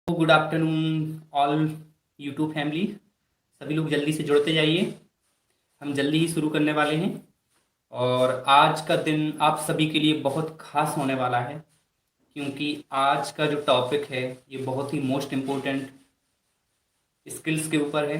Good afternoon all YouTube family. सभी लोग जल्दी से जुड़ते जाइए। हम जल्दी ही शुरू करने वाले हैं और आज का दिन आप सभी के लिए बहुत खास होने वाला है, क्योंकि आज का जो टॉपिक है ये बहुत ही मोस्ट इम्पोर्टेंट स्किल्स के ऊपर है।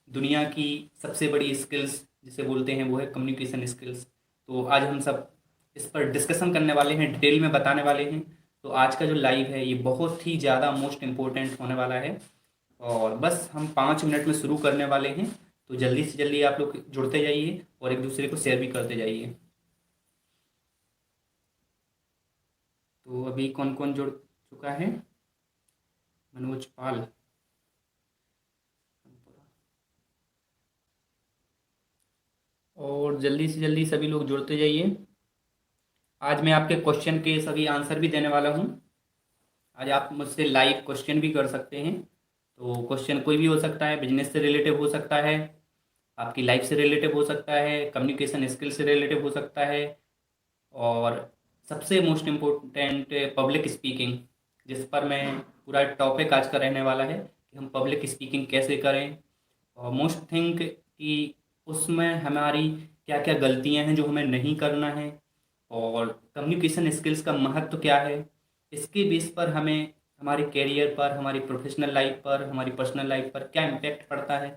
दुनिया की सबसे बड़ी स्किल्स जिसे बोलते हैं वो है कम्युनिकेशन स्किल्स। तो आज हम सब इस पर डिस्कशन करने वाले हैं, डिटेल में बताने वाले हैं। तो आज का जो लाइव है ये बहुत ही ज़्यादा मोस्ट इम्पोर्टेंट होने वाला है और बस हम 5 मिनट में शुरू करने वाले हैं। तो जल्दी से जल्दी आप लोग जुड़ते जाइए और एक दूसरे को शेयर भी करते जाइए। तो अभी कौन कौन जुड़ चुका है? मनोज पाल। और जल्दी से जल्दी सभी लोग जुड़ते जाइए। आज मैं आपके क्वेश्चन के सभी आंसर भी देने वाला हूँ। आज आप मुझसे लाइव क्वेश्चन भी कर सकते हैं। तो क्वेश्चन कोई भी हो सकता है, बिजनेस से रिलेटिव हो सकता है, आपकी लाइफ से रिलेटिव हो सकता है, कम्युनिकेशन स्किल से रिलेटिव हो सकता है, और सबसे मोस्ट इम्पोर्टेंट पब्लिक स्पीकिंग, जिस पर मैं पूरा टॉपिक आज का रहने वाला है कि हम पब्लिक स्पीकिंग कैसे करें। और मोस्ट थिंक कि उसमें हमारी क्या क्या गलतियां हैं जो हमें नहीं करना है, और कम्युनिकेशन स्किल्स का महत्व क्या है। इसके बेस पर हमें हमारे कैरियर पर, हमारी प्रोफेशनल लाइफ पर, हमारी पर्सनल लाइफ पर क्या इम्पैक्ट पड़ता है।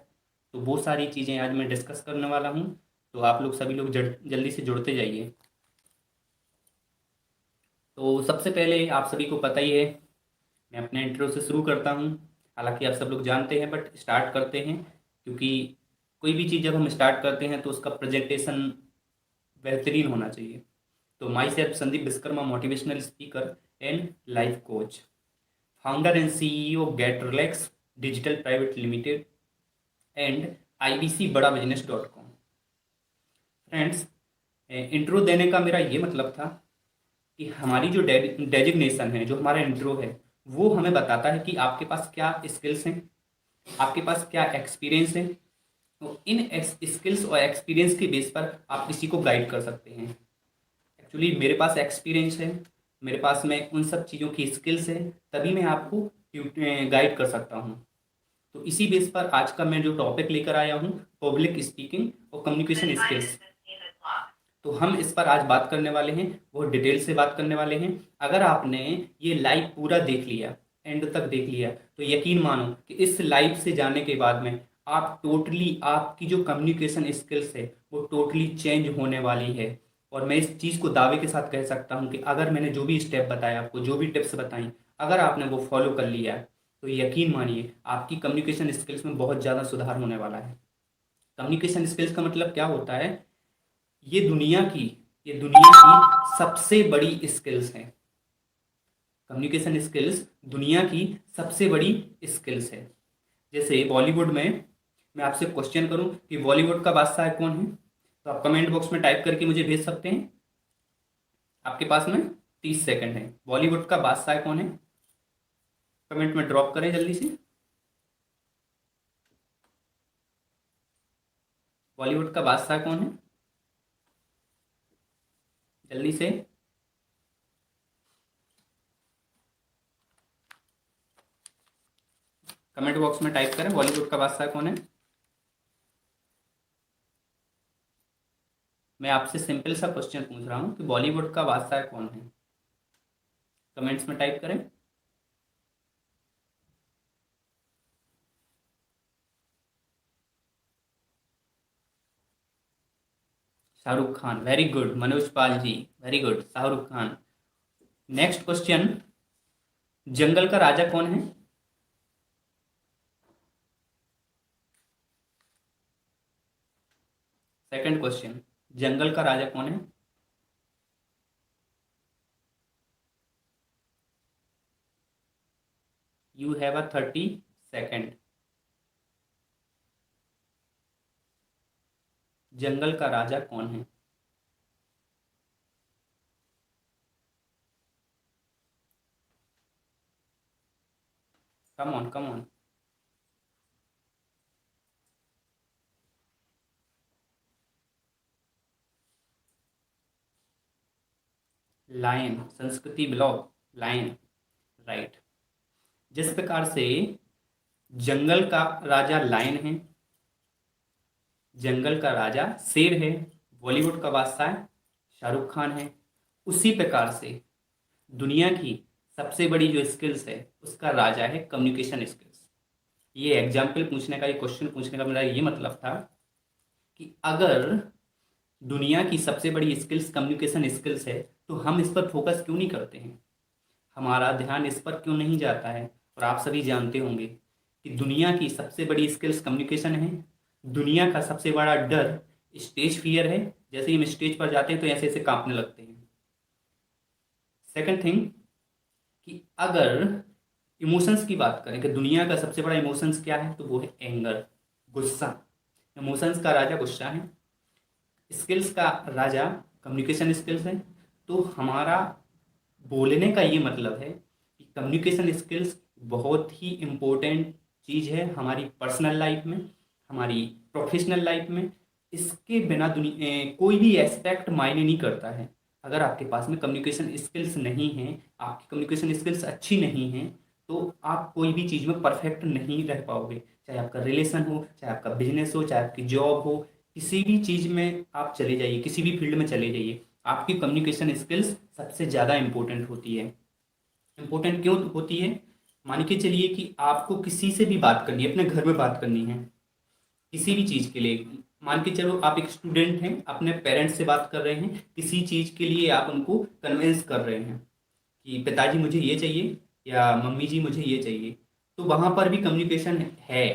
तो वो सारी चीज़ें आज मैं डिस्कस करने वाला हूँ। तो आप लोग सभी लोग जल्दी से जुड़ते जाइए। तो सबसे पहले आप सभी को पता ही है, मैं अपने इंट्रो से शुरू करता हूँ। हालांकि आप सब लोग जानते हैं बट स्टार्ट करते हैं, क्योंकि कोई भी चीज़ जब हम स्टार्ट करते हैं तो उसका प्रेजेंटेशन बेहतरीन होना चाहिए। तो my self Sandeep Vishwakarma, motivational speaker and life coach, founder and CEO get relax digital private limited and IBC Bada business .com। Friends, intro देने का मेरा ये मतलब था कि हमारी जो डेजिग्नेशन है, जो हमारा इंट्रो है, वो हमें बताता है कि आपके पास क्या स्किल्स हैं, आपके पास क्या एक्सपीरियंस है। तो इन स्किल्स और एक्सपीरियंस के बेस पर आप किसी को गाइड कर सकते हैं। एक्चुअली मेरे पास एक्सपीरियंस है, मेरे पास में उन सब चीज़ों की स्किल्स है, तभी मैं आपको गाइड कर सकता हूँ। तो इसी बेस पर आज का मैं जो टॉपिक लेकर आया हूँ, पब्लिक स्पीकिंग और कम्युनिकेशन स्किल्स। तो हम इस पर आज बात करने वाले हैं, बहुत डिटेल से बात करने वाले हैं। अगर आपने ये लाइव पूरा देख लिया, एंड तक देख लिया, तो यकीन मानो कि इस लाइव से जाने के बाद में आप टोटली, आपकी जो कम्युनिकेशन स्किल्स है वो टोटली चेंज होने वाली है। और मैं इस चीज़ को दावे के साथ कह सकता हूँ कि अगर मैंने जो भी स्टेप बताया आपको, जो भी टिप्स बताई, अगर आपने वो फॉलो कर लिया तो यकीन मानिए आपकी कम्युनिकेशन स्किल्स में बहुत ज़्यादा सुधार होने वाला है। कम्युनिकेशन स्किल्स का मतलब क्या होता है? ये दुनिया की ये दुनिया की सबसे बड़ी स्किल्स हैं। कम्युनिकेशन स्किल्स दुनिया की सबसे बड़ी स्किल्स है। जैसे बॉलीवुड में, मैं आपसे क्वेश्चन करूं कि बॉलीवुड का बादशाह कौन है, तो आप कमेंट बॉक्स में टाइप करके मुझे भेज सकते हैं। आपके पास में 30 सेकंड है। बॉलीवुड का बादशाह कौन है? कमेंट में ड्रॉप करें जल्दी से। बॉलीवुड का बादशाह कौन है? जल्दी से। कमेंट बॉक्स में टाइप करें बॉलीवुड का बादशाह कौन है। मैं आपसे सिंपल सा क्वेश्चन पूछ रहा हूँ कि बॉलीवुड का बादशाह कौन है। कमेंट्स में टाइप करें। Shahrukh Khan, very good. Manoj Pal ji, very good, Shahrukh Khan. Next question, जंगल का राजा कौन है? सेकंड क्वेश्चन, जंगल का राजा कौन है? You have a 30 second. जंगल का राजा कौन है? Come on, come on. Lion, Sanskriti blog, lion, right. जिस प्रकार से जंगल का राजा लायन है, जंगल का राजा शेर है, बॉलीवुड का बादशाह शाहरुख खान है, उसी प्रकार से दुनिया की सबसे बड़ी जो स्किल्स है उसका राजा है कम्युनिकेशन स्किल्स। ये एग्जाम्पल पूछने का, ये क्वेश्चन पूछने का मेरा ये मतलब था कि अगर दुनिया की सबसे बड़ी स्किल्स कम्युनिकेशन स्किल्स है तो हम इस पर फोकस क्यों नहीं करते हैं, हमारा ध्यान इस पर क्यों नहीं जाता है। और आप सभी जानते होंगे कि दुनिया की सबसे बड़ी स्किल्स कम्युनिकेशन है। दुनिया का सबसे बड़ा डर स्टेज फियर है, जैसे ही हम स्टेज पर जाते हैं तो ऐसे ऐसे कांपने लगते हैं। सेकंड थिंग कि अगर इमोशंस की बात करें कि दुनिया का सबसे बड़ा इमोशंस क्या है, तो वो है एंगर, गुस्सा। इमोशंस का राजा गुस्सा है, स्किल्स का राजा कम्युनिकेशन स्किल्स है। तो हमारा बोलने का ये मतलब है कि कम्युनिकेशन स्किल्स बहुत ही इम्पोर्टेंट चीज़ है हमारी पर्सनल लाइफ में, हमारी प्रोफेशनल लाइफ में। इसके बिना दुनिया कोई भी एस्पेक्ट मायने नहीं करता है। अगर आपके पास में कम्युनिकेशन स्किल्स नहीं है, आपकी कम्युनिकेशन स्किल्स अच्छी नहीं है, तो आप कोई भी चीज़ में परफेक्ट नहीं रह पाओगे। चाहे आपका रिलेशन हो, चाहे आपका बिजनेस हो, चाहे आपकी जॉब हो, किसी भी चीज़ में आप चले जाइए, किसी भी फील्ड में चले जाइए, आपकी कम्युनिकेशन स्किल्स सबसे ज़्यादा इम्पोर्टेंट होती है। इम्पोर्टेंट क्यों होती है? मान के चलिए कि आपको किसी से भी बात करनी है, अपने घर में बात करनी है किसी भी चीज़ के लिए। मान के चलो आप एक स्टूडेंट हैं, अपने पेरेंट्स से बात कर रहे हैं, किसी चीज़ के लिए आप उनको कन्विंस कर रहे हैं कि पिताजी मुझे ये चाहिए या मम्मी जी मुझे ये चाहिए, तो वहाँ पर भी कम्युनिकेशन है।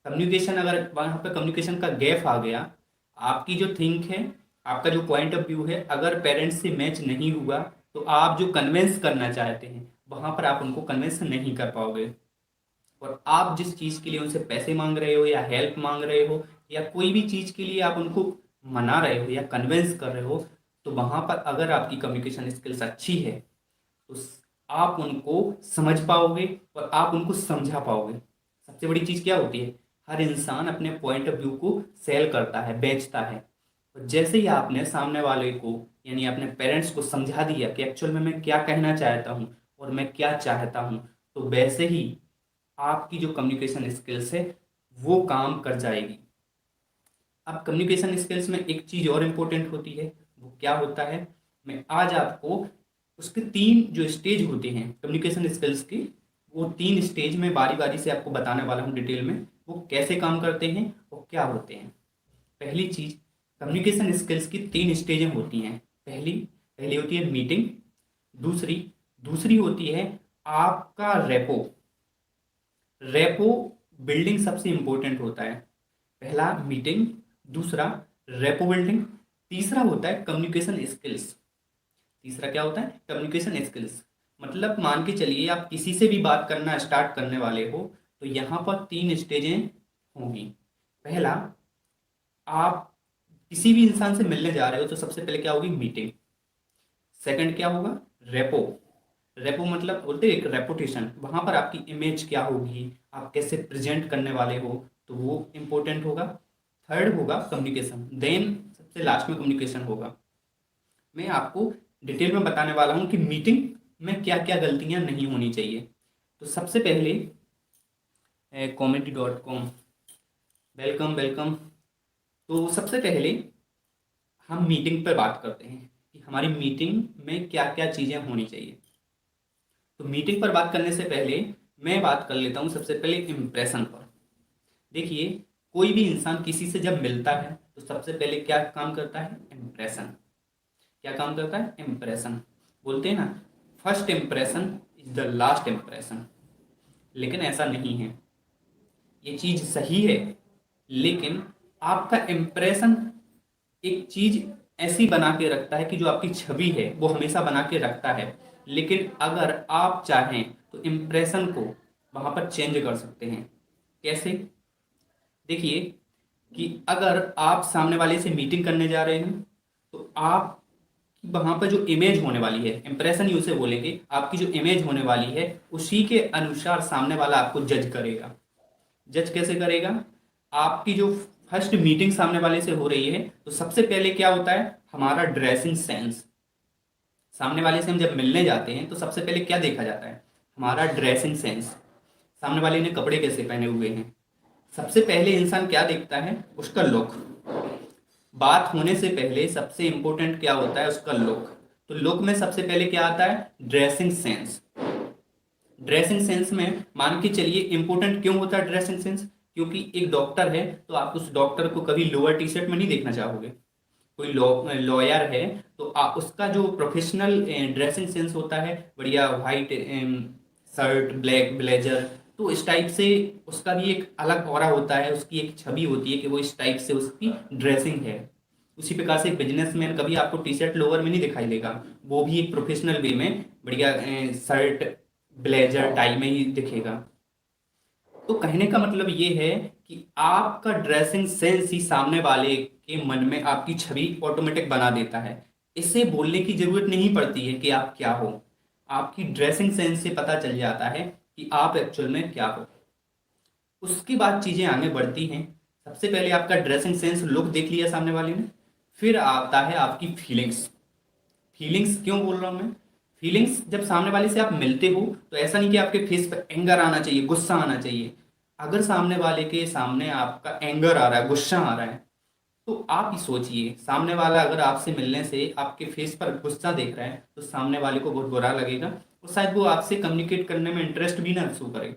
कम्युनिकेशन, अगर वहाँ पर कम्युनिकेशन का गैप आ गया, आपकी जो थिंक है, आपका जो पॉइंट ऑफ व्यू है, अगर पेरेंट्स से मैच नहीं हुआ, तो आप जो कन्विंस करना चाहते हैं वहाँ पर आप उनको कन्विंस नहीं कर पाओगे। और आप जिस चीज़ के लिए उनसे पैसे मांग रहे हो या हेल्प मांग रहे हो या कोई भी चीज़ के लिए आप उनको मना रहे हो या कन्विंस कर रहे हो, तो वहाँ पर अगर आपकी कम्युनिकेशन स्किल्स अच्छी है तो आप उनको समझ पाओगे और आप उनको समझा पाओगे। सबसे बड़ी चीज़ क्या होती है? हर इंसान अपने पॉइंट ऑफ व्यू को सेल करता है, बेचता है। और जैसे ही आपने सामने वाले को, यानी अपने पेरेंट्स को समझा दिया कि एक्चुअल में मैं क्या कहना चाहता हूँ और मैं क्या चाहता हूँ, तो वैसे ही आपकी जो कम्युनिकेशन स्किल्स है वो काम कर जाएगी। अब कम्युनिकेशन स्किल्स में एक चीज़ और इम्पोर्टेंट होती है, वो क्या होता है? मैं आज आपको उसके 3 जो स्टेज होते हैं कम्युनिकेशन स्किल्स के, वो 3 स्टेज में बारी बारी से आपको बताने वाला हूँ डिटेल में, वो कैसे काम करते हैं और क्या होते हैं। पहली चीज़, कम्युनिकेशन स्किल्स की 3 स्टेजें होती हैं। पहली पहली होती है मीटिंग। दूसरी दूसरी होती है आपका रेपो। रेपो बिल्डिंग सबसे इंपॉर्टेंट होता है। पहला मीटिंग, दूसरा रेपो बिल्डिंग, तीसरा होता है कम्युनिकेशन स्किल्स। तीसरा क्या होता है? Communication skills. मतलब मान के चलिए आप किसी से भी बात करना स्टार्ट करने वाले हो, तो यहाँ पर 3 स्टेजें होंगी। पहला, आप किसी भी इंसान से मिलने जा रहे हो तो सबसे पहले क्या होगी? मीटिंग। सेकंड क्या होगा? रेपो। रेपो मतलब बोलते हैं एक रेपुटेशन, वहां पर आपकी इमेज क्या होगी, आप कैसे प्रेजेंट करने वाले हो, तो वो इंपॉर्टेंट होगा। थर्ड होगा कम्युनिकेशन, देन सबसे लास्ट में कम्युनिकेशन होगा। मैं आपको डिटेल में बताने वाला हूँ कि मीटिंग में क्या क्या गलतियाँ नहीं होनी चाहिए। तो सबसे पहले comedy.com, वेलकम वेलकम। तो सबसे पहले हम मीटिंग पर बात करते हैं कि हमारी मीटिंग में क्या क्या चीज़ें होनी चाहिए। तो मीटिंग पर बात करने से पहले मैं बात कर लेता हूँ सबसे पहले इम्प्रेशन पर। देखिए, कोई भी इंसान किसी से जब मिलता है तो सबसे पहले क्या काम करता है? इम्प्रेशन। क्या काम करता है? इम्प्रेशन। बोलते हैं ना, first impression is the last impression. लेकिन ऐसा नहीं है, ये चीज़ सही है, लेकिन आपका इम्प्रेशन एक चीज़ ऐसी बना के रखता है कि जो आपकी छवि है वो हमेशा बना के रखता है। लेकिन अगर आप चाहें तो इम्प्रेशन को वहाँ पर चेंज कर सकते हैं। कैसे? देखिए कि अगर आप सामने वाले से मीटिंग करने जा रहे हैं तो आप वहाँ पर जो इमेज होने वाली है, इम्प्रेशन ही उसे बोलेंगे, आपकी जो इमेज होने वाली है उसी के अनुसार सामने वाला आपको जज करेगा। जज कैसे करेगा? आपकी जो फर्स्ट मीटिंग सामने वाले से हो रही है तो सबसे पहले क्या होता है? हमारा ड्रेसिंग सेंस। सामने वाले से हम जब मिलने जाते हैं तो सबसे पहले क्या देखा जाता है? हमारा ड्रेसिंग सेंस, सामने वाले ने कपड़े कैसे पहने हुए हैं। सबसे पहले इंसान क्या देखता है, उसका लुक। बात होने से पहले सबसे इंपॉर्टेंट क्या होता है, उसका लुक। तो लुक में सबसे पहले क्या आता है, ड्रेसिंग सेंस। ड्रेसिंग सेंस में मान के चलिए इंपॉर्टेंट क्यों होता है ड्रेसिंग सेंस, क्योंकि एक डॉक्टर है तो आप उस डॉक्टर को कभी लोअर टी शर्ट में नहीं देखना चाहोगे। कोई लॉयर है तो उसका जो प्रोफेशनल ड्रेसिंग सेंस होता है, बढ़िया वाइट शर्ट, ब्लैक ब्लेजर, तो इस टाइप से उसका भी एक अलग ऑरा होता है, उसकी एक छवि होती है कि वो इस टाइप से उसकी ड्रेसिंग है। उसी प्रकार से बिजनेसमैन कभी आपको टी शर्ट लोअर में नहीं दिखाई देगा, वो भी एक प्रोफेशनल वे में बढ़िया शर्ट ब्लेजर टाई में ही दिखेगा। तो कहने का मतलब ये है कि आपका ड्रेसिंग सेंस ही सामने वाले के मन में आपकी छवि ऑटोमेटिक बना देता है। इससे बोलने की जरूरत नहीं पड़ती है कि आप क्या हो, आपकी ड्रेसिंग सेंस से पता चल जाता है कि आप एक्चुअल में क्या हो। उसके बाद चीजें आगे बढ़ती हैं। सबसे पहले आपका ड्रेसिंग सेंस, लुक देख लिया सामने वाले ने, फिर आता है आपकी फीलिंग्स। फीलिंग्स क्यों बोल रहा हूं मैं, फीलिंग्स जब सामने वाले से आप मिलते हो तो ऐसा नहीं कि आपके फेस पर एंगर आना चाहिए, गुस्सा आना चाहिए। अगर सामने वाले के सामने आपका एंगर आ रहा है, गुस्सा आ रहा है, तो आप ही सोचिए, सामने वाला अगर आपसे मिलने से आपके फेस पर गुस्सा देख रहा है तो सामने वाले को बहुत बुरा लगेगा और शायद वो आपसे कम्युनिकेट करने में इंटरेस्ट भी ना शो करे।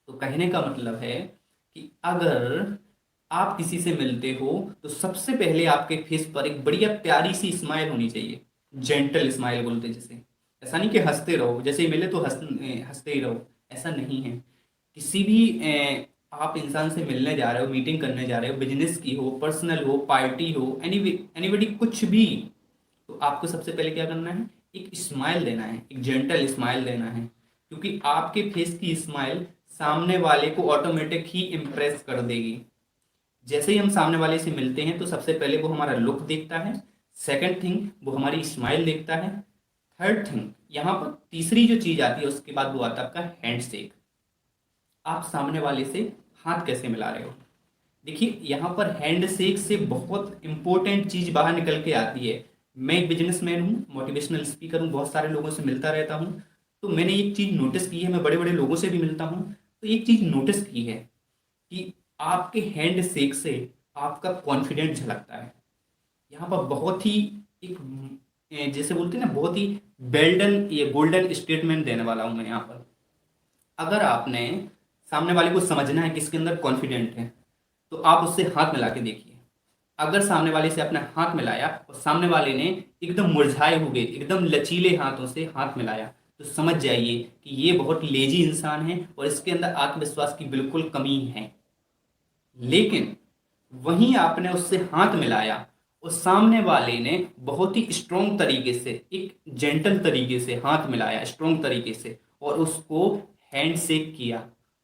तो कहने का मतलब है कि अगर आप किसी से मिलते हो तो सबसे पहले आपके फेस पर एक बढ़िया प्यारी सी स्माइल होनी चाहिए, जेंटल स्माइल बोलते हैं जिसे। ऐसा नहीं कि हंसते रहो, जैसे ही मिले तो हंसते ही रहो, ऐसा नहीं है। किसी भी आप इंसान से मिलने जा रहे हो, मीटिंग करने जा रहे हो, बिजनेस की हो, पर्सनल हो, पार्टी हो, एनीबडी कुछ भी, तो आपको सबसे पहले क्या करना है, एक स्माइल देना है, एक जेंटल स्माइल देना है। क्योंकि आपके फेस की स्माइल सामने वाले को ऑटोमेटिक ही इम्प्रेस कर देगी। जैसे ही हम सामने वाले से मिलते हैं तो सबसे पहले वो हमारा लुक देखता है, सेकंड थिंग वो हमारी स्माइल देखता है, थर्ड थिंग यहाँ पर तीसरी जो चीज आती है उसके बाद वो आता है आपका हैंड शेक। आप सामने वाले से हाथ कैसे मिला रहे हो। देखिए यहाँ पर हैंड शेक से बहुत इंपॉर्टेंट चीज बाहर निकल के आती है। मैं एक बिजनेसमैन हूँ, मोटिवेशनल स्पीकर हूँ, बहुत सारे लोगों से मिलता रहता हूँ। तो मैंने एक चीज नोटिस की है, मैं बड़े बड़े लोगों से भी मिलता हूँ, तो एक चीज नोटिस की है कि आपके हैंड शेक से आपका कॉन्फिडेंस झलकता है। यहाँ पर बहुत ही एक जैसे बोलते हैं ना, बहुत ही बेल्डन या गोल्डन स्टेटमेंट देने वाला हूं मैं यहाँ पर। अगर आपने सामने वाले को समझना है कि इसके अंदर कॉन्फिडेंट है तो आप उससे हाथ मिला के देखिए। अगर सामने वाले से आपने हाथ मिलाया और सामने वाले ने एकदम मुरझाए हुए, एकदम लचीले हाथों से हाथ मिलाया, तो समझ जाइए कि ये बहुत लेजी इंसान है और इसके अंदर आत्मविश्वास की बिल्कुल कमी है। लेकिन वहीं आपने उससे हाथ मिलाया और सामने वाले ने बहुत ही स्ट्रोंग तरीके से, एक जेंटल तरीके से हाथ मिलाया, स्ट्रोंग तरीके से, और उसको हैंड शेक किया,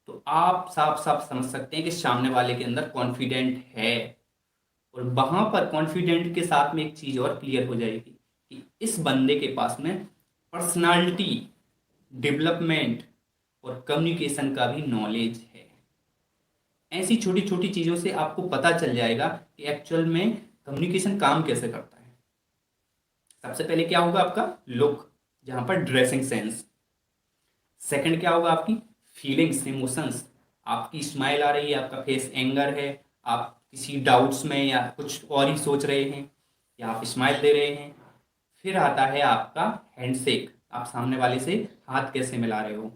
तो आप साफ साफ समझ सकते हैं कि सामने वाले के अंदर कॉन्फिडेंट है। और वहां पर कॉन्फिडेंट के साथ में एक चीज और क्लियर हो जाएगी कि इस बंदे के पास में पर्सनालिटी डेवलपमेंट और कम्युनिकेशन का भी नॉलेज है। ऐसी छोटी छोटी चीजों से आपको पता चल जाएगा कि एक्चुअल में कम्युनिकेशन काम कैसे करता है। सबसे पहले क्या होगा, आपका लुक, जहां पर ड्रेसिंग सेंस। सेकंड क्या होगा, आपकी फीलिंग्स, इमोशंस। आपकी स्माइल आ रही है, आपका फेस एंगर है, आप किसी डाउट्स में या कुछ और ही सोच रहे हैं, या आप स्माइल दे रहे हैं। फिर आता है आपका हैंडशेक, आप सामने वाले से हाथ कैसे मिला रहे हो।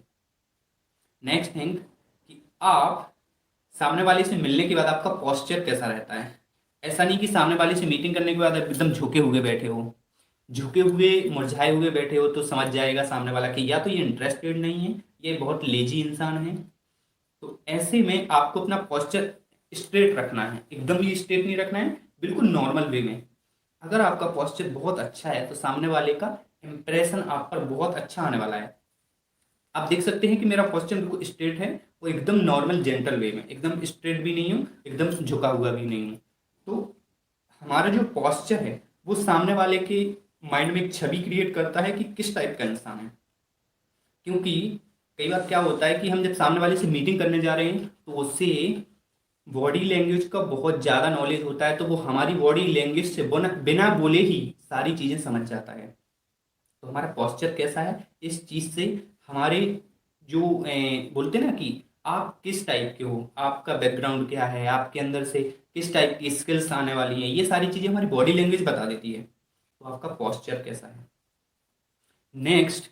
नेक्स्ट थिंग कि आप सामने वाले से मिलने के बाद आपका पोस्चर कैसा रहता है। ऐसा नहीं कि सामने वाले से मीटिंग करने के बाद आप एकदम झुके हुए बैठे हो, झुके हुए मुरझाए हुए बैठे हो, तो समझ जाएगा सामने वाला कि या तो ये इंटरेस्टेड नहीं है, ये बहुत लेजी इंसान है। तो ऐसे में आपको अपना पोस्चर स्ट्रेट रखना है, एकदम ही स्ट्रेट नहीं रखना है, बिल्कुल नॉर्मल वे में। अगर आपका पोस्चर बहुत अच्छा है तो सामने वाले का इंप्रेशन आप पर बहुत अच्छा आने वाला है। आप देख सकते हैं कि मेरा पोस्चर बिल्कुल स्ट्रेट है, वो एकदम नॉर्मल जेंटल वे में, एकदम स्ट्रेट भी नहीं हूँ, एकदम झुका हुआ भी नहीं हूँ। तो हमारा जो पोस्चर है वो सामने वाले के माइंड में एक छवि क्रिएट करता है कि किस टाइप का इंसान है। क्योंकि कई बार क्या होता है कि हम जब सामने वाले से मीटिंग करने जा रहे हैं तो उससे बॉडी लैंग्वेज का बहुत ज़्यादा नॉलेज होता है, तो वो हमारी बॉडी लैंग्वेज से बिना बोले ही सारी चीज़ें समझ जाता है। तो हमारा पोस्चर कैसा है, इस चीज़ से हमारे जो बोलते हैं ना कि आप किस टाइप के हो, आपका बैकग्राउंड क्या है, आपके अंदर से किस टाइप की स्किल्स आने वाली हैं, ये सारी चीज़ें हमारी बॉडी लैंग्वेज बता देती है। तो आपका पोस्चर कैसा है। नेक्स्ट,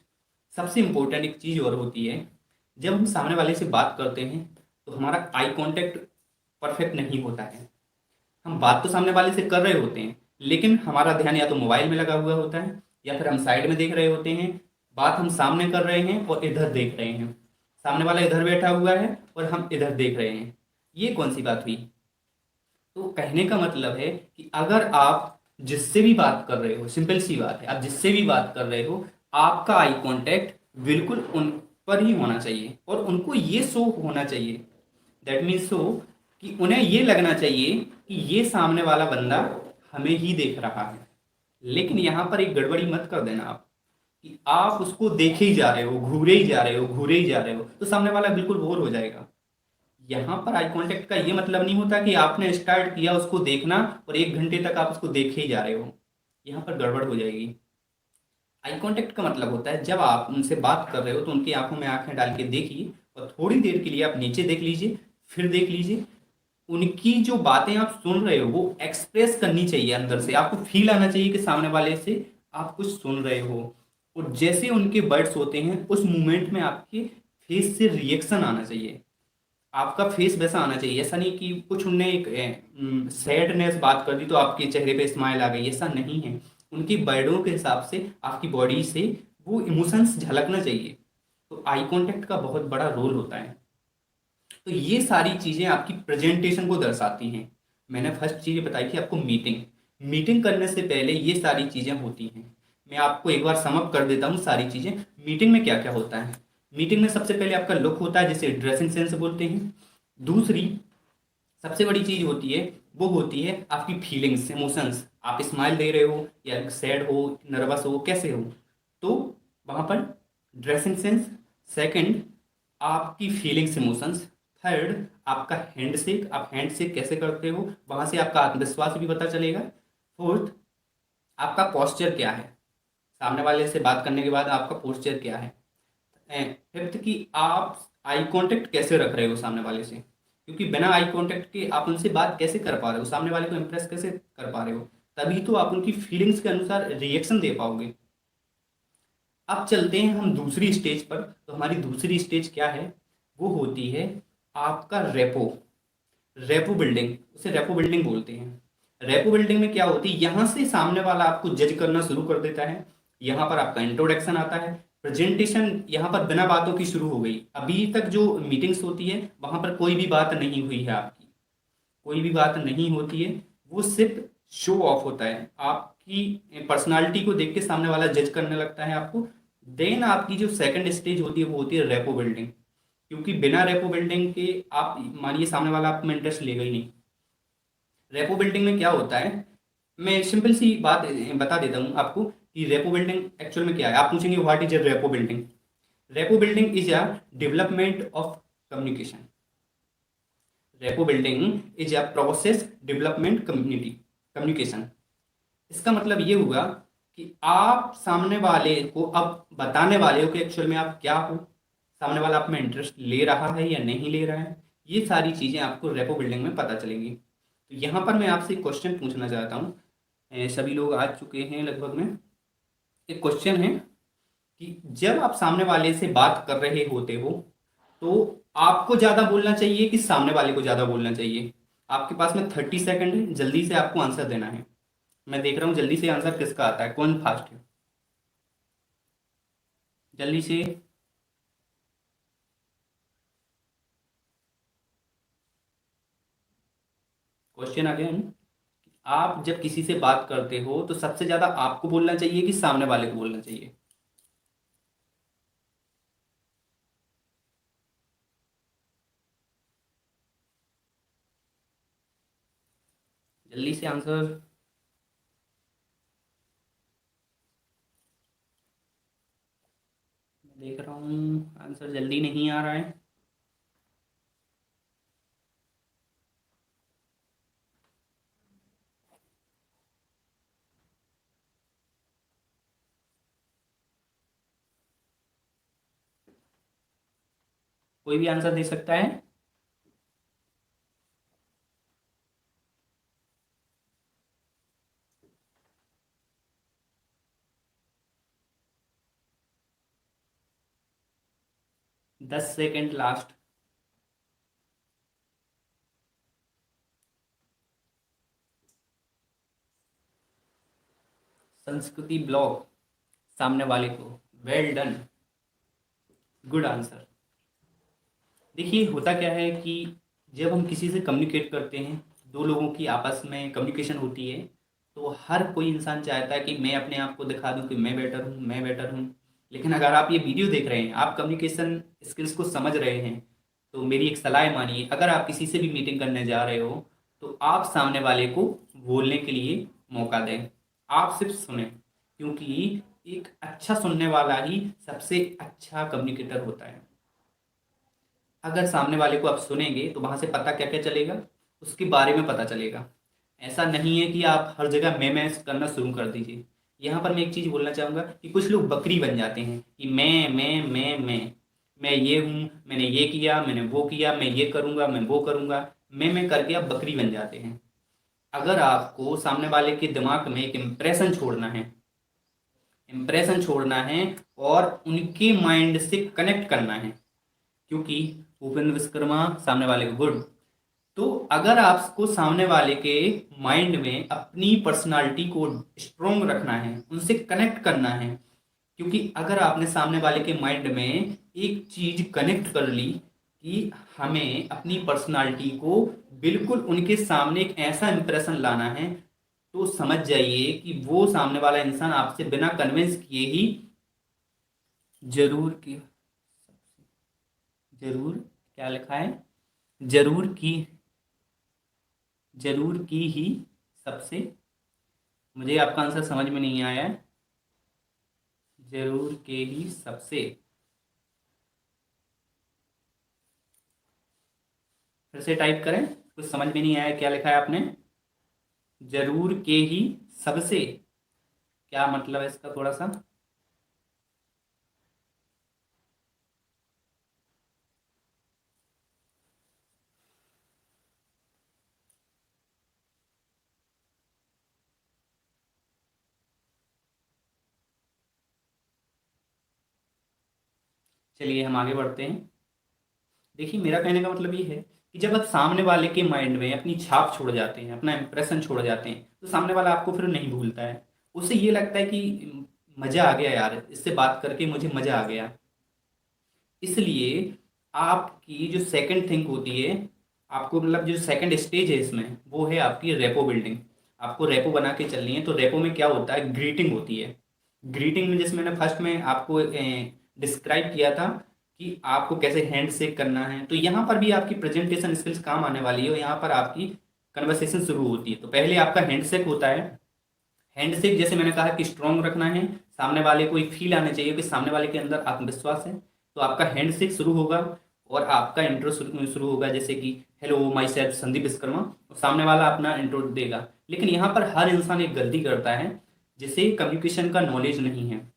सबसे इम्पोर्टेंट एक चीज़ और होती है, जब हम सामने वाले से बात करते हैं तो हमारा आई कांटेक्ट परफेक्ट नहीं होता है। हम बात तो सामने वाले से कर रहे होते हैं, लेकिन हमारा ध्यान या तो मोबाइल में लगा हुआ होता है, या फिर हम साइड में देख रहे होते हैं। बात हम सामने कर रहे हैं और इधर देख रहे हैं, सामने वाला इधर बैठा हुआ है और हम इधर देख रहे हैं। ये कौन सी बात हुई। तो कहने का मतलब है कि अगर आप जिससे भी बात कर रहे हो, सिंपल सी बात है, आप जिससे भी बात कर रहे हो, आपका आई कांटेक्ट बिल्कुल उन पर ही होना चाहिए और उनको ये शो होना चाहिए। दैट मीन्स सो कि उन्हें ये लगना चाहिए कि ये सामने वाला बंदा हमें ही देख रहा है। लेकिन यहाँ पर एक गड़बड़ी मत कर देना आप, कि आप उसको देखे ही जा रहे हो, घूरे ही जा रहे हो, घूरे ही जा रहे हो, तो सामने वाला बिल्कुल बोर हो जाएगा। यहाँ पर आई कांटेक्ट का ये मतलब नहीं होता कि आपने स्टार्ट किया उसको देखना और 1 घंटे तक आप उसको देखे ही जा रहे हो। यहाँ पर गड़बड़ हो जाएगी। आई कांटेक्ट का मतलब होता है जब आप उनसे बात कर रहे हो तो उनकी आंखों में आंखें डाल के देखिए और थोड़ी देर के लिए आप नीचे देख लीजिए, फिर देख लीजिए। उनकी जो बातें आप सुन रहे हो वो एक्सप्रेस करनी चाहिए, अंदर से आपको फील आना चाहिए कि सामने वाले से आप कुछ सुन रहे हो। और जैसे उनके वर्ड्स होते हैं उस मोमेंट में आपके फेस से रिएक्शन आना चाहिए। आपका फेस वैसा आना चाहिए, ऐसा नहीं कि कुछ उनने एक सैडनेस बात कर दी तो आपके चेहरे पे स्माइल आ गई, ऐसा नहीं है। उनकी वर्डों के हिसाब से आपकी बॉडी से वो इमोशंस झलकना चाहिए। तो आई कांटेक्ट का बहुत बड़ा रोल होता है। तो ये सारी चीज़ें आपकी प्रेजेंटेशन को दर्शाती हैं। मैंने फर्स्ट चीज़ बताई थी आपको, मीटिंग। मीटिंग करने से पहले ये सारी चीज़ें होती हैं। मैं आपको एक बार समअप कर देता हूँ सारी चीज़ें। मीटिंग में क्या क्या होता है। मीटिंग में सबसे पहले आपका लुक होता है, जिसे ड्रेसिंग सेंस बोलते हैं। दूसरी सबसे बड़ी चीज़ होती है, वो होती है आपकी फीलिंग्स, इमोशंस। आप स्माइल दे रहे हो या सैड हो, नर्वस हो, कैसे हो, तो वहाँ पर ड्रेसिंग सेंस। सेकंड, आपकी फीलिंग्स, इमोशंस। थर्ड, आपका हैंडशेक, आप हैंडशेक कैसे करते हो, वहाँ से आपका आत्मविश्वास भी पता चलेगा। फोर्थ, आपका पोस्चर क्या है, सामने वाले से बात करने के बाद आपका पोस्चर क्या है। फिफ्थ, कि आप आई कांटेक्ट कैसे रख रहे हो सामने वाले से, क्योंकि बिना आई कांटेक्ट के आप उनसे बात कैसे कर पा रहे हो, सामने वाले को इम्प्रेस कैसे कर पा रहे हो। तभी तो आप उनकी फीलिंग्स के अनुसार रिएक्शन दे पाओगे। अब चलते हैं हम दूसरी स्टेज पर। तो हमारी दूसरी स्टेज क्या है, वो होती है आपका रेपो। रेपो बिल्डिंग, उसे रेपो बिल्डिंग बोलते हैं। रेपो बिल्डिंग में क्या होती है, यहाँ से सामने वाला आपको जज करना शुरू कर देता है। यहाँ पर आपका इंट्रोडक्शन आता है, प्रेजेंटेशन यहाँ पर बिना बातों की शुरू हो गई। अभी तक जो मीटिंग्स होती है वहाँ पर कोई भी बात नहीं हुई है आपकी, कोई भी बात नहीं होती है। वो सिर्फ शो ऑफ होता है, आपकी पर्सनालिटी को देख के सामने वाला जज करने लगता है आपको। देन आपकी जो सेकंड स्टेज होती है वो होती है रेपो बिल्डिंग। क्योंकि बिना रेपो बिल्डिंग के आप मानिए सामने वाला आप में इंटरेस्ट लेगा ही नहीं। रेपो बिल्डिंग में क्या होता है, मैं सिंपल सी बात बता देता हूँ आपको कि रेपो बिल्डिंग एक्चुअल में क्या है। आप पूछेंगे what is a rapport building. Rapport building is a development of communication. Rapport building is a process development community communication. इसका मतलब ये हुआ कि आप सामने वाले को अब बताने वाले हो कि एक्चुअल में आप क्या हो, सामने वाला आप में इंटरेस्ट ले रहा है या नहीं ले रहा है। ये सारी चीज़ें आपको रेपो बिल्डिंग में पता चलेंगी। तो यहाँ पर मैं आपसे एक क्वेश्चन पूछना चाहता हूँ। सभी लोग आ चुके हैं लगभग में। एक क्वेश्चन है कि जब आप सामने वाले से बात कर रहे होते हो तो आपको ज़्यादा बोलना चाहिए कि सामने वाले को ज़्यादा बोलना चाहिए। आपके पास में 30 सेकंड है, जल्दी से आपको आंसर देना है। मैं देख रहा हूँ जल्दी से आंसर किसका आता है, कौन फास्ट है, जल्दी से। क्वेश्चन अगेन, आप जब किसी से बात करते हो तो सबसे ज्यादा आपको बोलना चाहिए कि सामने वाले को बोलना चाहिए। जल्दी से आंसर। देख रहा हूँ आंसर जल्दी नहीं आ रहा है। कोई भी आंसर दे सकता है। 10 सेकेंड लास्ट। संस्कृति ब्लॉक, सामने वाले को वेल डन, गुड आंसर। देखिए होता क्या है कि जब हम किसी से कम्युनिकेट करते हैं, दो लोगों की आपस में कम्युनिकेशन होती है, तो हर कोई इंसान चाहता है कि मैं अपने आप को दिखा दूं कि मैं बेटर हूं, मैं बेटर हूं। लेकिन अगर आप ये वीडियो देख रहे हैं, आप कम्युनिकेशन स्किल्स को समझ रहे हैं, तो मेरी एक सलाह मानिए, अगर आप किसी से भी मीटिंग करने जा रहे हो तो आप सामने वाले को बोलने के लिए मौका दें। आप सिर्फ सुने, क्योंकि एक अच्छा सुनने वाला ही सबसे अच्छा कम्युनिकेटर होता है। अगर सामने वाले को आप सुनेंगे तो वहां से पता क्या क्या चलेगा, उसके बारे में पता चलेगा। ऐसा नहीं है कि आप हर जगह मैं करना शुरू कर दीजिए। यहाँ पर मैं एक चीज़ बोलना चाहूँगा कि कुछ लोग बकरी बन जाते हैं कि मैं ये हूँ, मैंने ये किया, मैंने वो किया, मैं ये करूँगा, मैं वो करूँगा। मैं करके आप बकरी बन जाते हैं। अगर आपको सामने वाले के दिमाग में एक इम्प्रेशन छोड़ना है, और उनके माइंड से कनेक्ट करना है, क्योंकि भूपेंद्र विश्वकर्मा सामने वाले को गुड। तो अगर आपको सामने वाले के माइंड में अपनी पर्सनालिटी को स्ट्रोंग रखना है, उनसे कनेक्ट करना है, क्योंकि अगर आपने सामने वाले के माइंड में एक चीज कनेक्ट कर ली कि हमें अपनी पर्सनालिटी को बिल्कुल उनके सामने एक ऐसा इंप्रेशन लाना है, तो समझ जाइए कि वो सामने वाला इंसान आपसे बिना कन्विंस किए ही जरूर की, जरूर क्या लिखा है, जरूर की, जरूर की ही सबसे, मुझे आपका आंसर समझ में नहीं आया है। जरूर के ही सबसे, फिर से टाइप करें, कुछ समझ में नहीं आया क्या लिखा है आपने। जरूर के ही सबसे, क्या मतलब है इसका थोड़ा सा। चलिए हम आगे बढ़ते हैं। देखिए मेरा कहने का मतलब ये है कि जब आप सामने वाले के माइंड में अपनी छाप छोड़ जाते हैं, अपना इंप्रेशन छोड़ जाते हैं, तो सामने वाला आपको फिर नहीं भूलता है। उसे ये लगता है कि मजा आ गया यार, इससे बात करके मुझे मजा आ गया। इसलिए आपकी जो सेकंड थिंक होती है, आपको मतलब जो सेकंड स्टेज है इसमें, वो है आपकी रेपो बिल्डिंग। आपको रेपो बना के चलनी है। तो रेपो में क्या होता है, ग्रीटिंग होती है। ग्रीटिंग में जैसे मैंने फर्स्ट में आपको डिस्क्राइब किया था कि आपको कैसे हैंड शेक करना है, तो यहाँ पर भी आपकी प्रेजेंटेशन स्किल्स काम आने वाली है, और यहाँ पर आपकी कन्वर्सेशन शुरू होती है। तो पहले आपका हैंड शेक होता है। हैंडशेक जैसे मैंने कहा कि स्ट्रांग रखना है, सामने वाले को एक फील आना चाहिए कि सामने वाले के अंदर आत्मविश्वास है। तो आपका हैंडशेक शुरू होगा और आपका इंट्रो शुरू होगा, जैसे कि hello my self Sandeep Vishwakarma, और सामने वाला अपना इंट्रो देगा। लेकिन यहाँ पर हर इंसान एक गलती करता है, जिसे कम्युनिकेशन का नॉलेज नहीं है।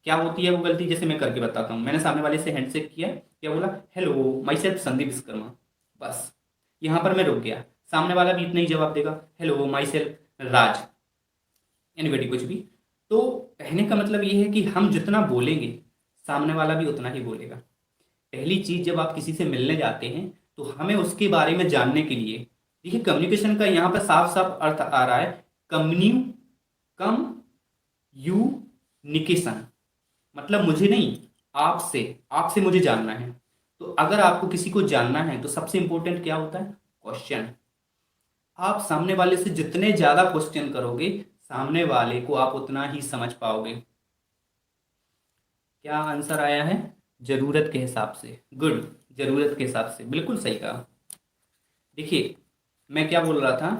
क्या होती है वो गलती, जैसे मैं करके बताता हूँ। मैंने सामने वाले से हैंडशेक किया, क्या बोला, hello my self Sandeep Vishwakarma, बस यहाँ पर मैं रुक गया। सामने वाला भी इतना ही जवाब देगा, hello my self Raj, anybody, कुछ भी। तो कहने का मतलब ये है कि हम जितना बोलेंगे, सामने वाला भी उतना ही बोलेगा। पहली चीज, जब आप किसी से मिलने जाते हैं तो हमें उसके बारे में जानने के लिए, देखिए कम्युनिकेशन का यहाँ पर साफ साफ अर्थ आ रहा है, कम्युन्यू कम यूनिकेशन, मतलब मुझे नहीं, आपसे, आपसे मुझे जानना है। तो अगर आपको किसी को जानना है तो सबसे इंपॉर्टेंट क्या होता है, क्वेश्चन। आप सामने वाले से जितने ज्यादा क्वेश्चन करोगे, सामने वाले को आप उतना ही समझ पाओगे। क्या आंसर आया है, जरूरत के हिसाब से, गुड, जरूरत के हिसाब से, बिल्कुल सही कहा। देखिए मैं क्या बोल रहा था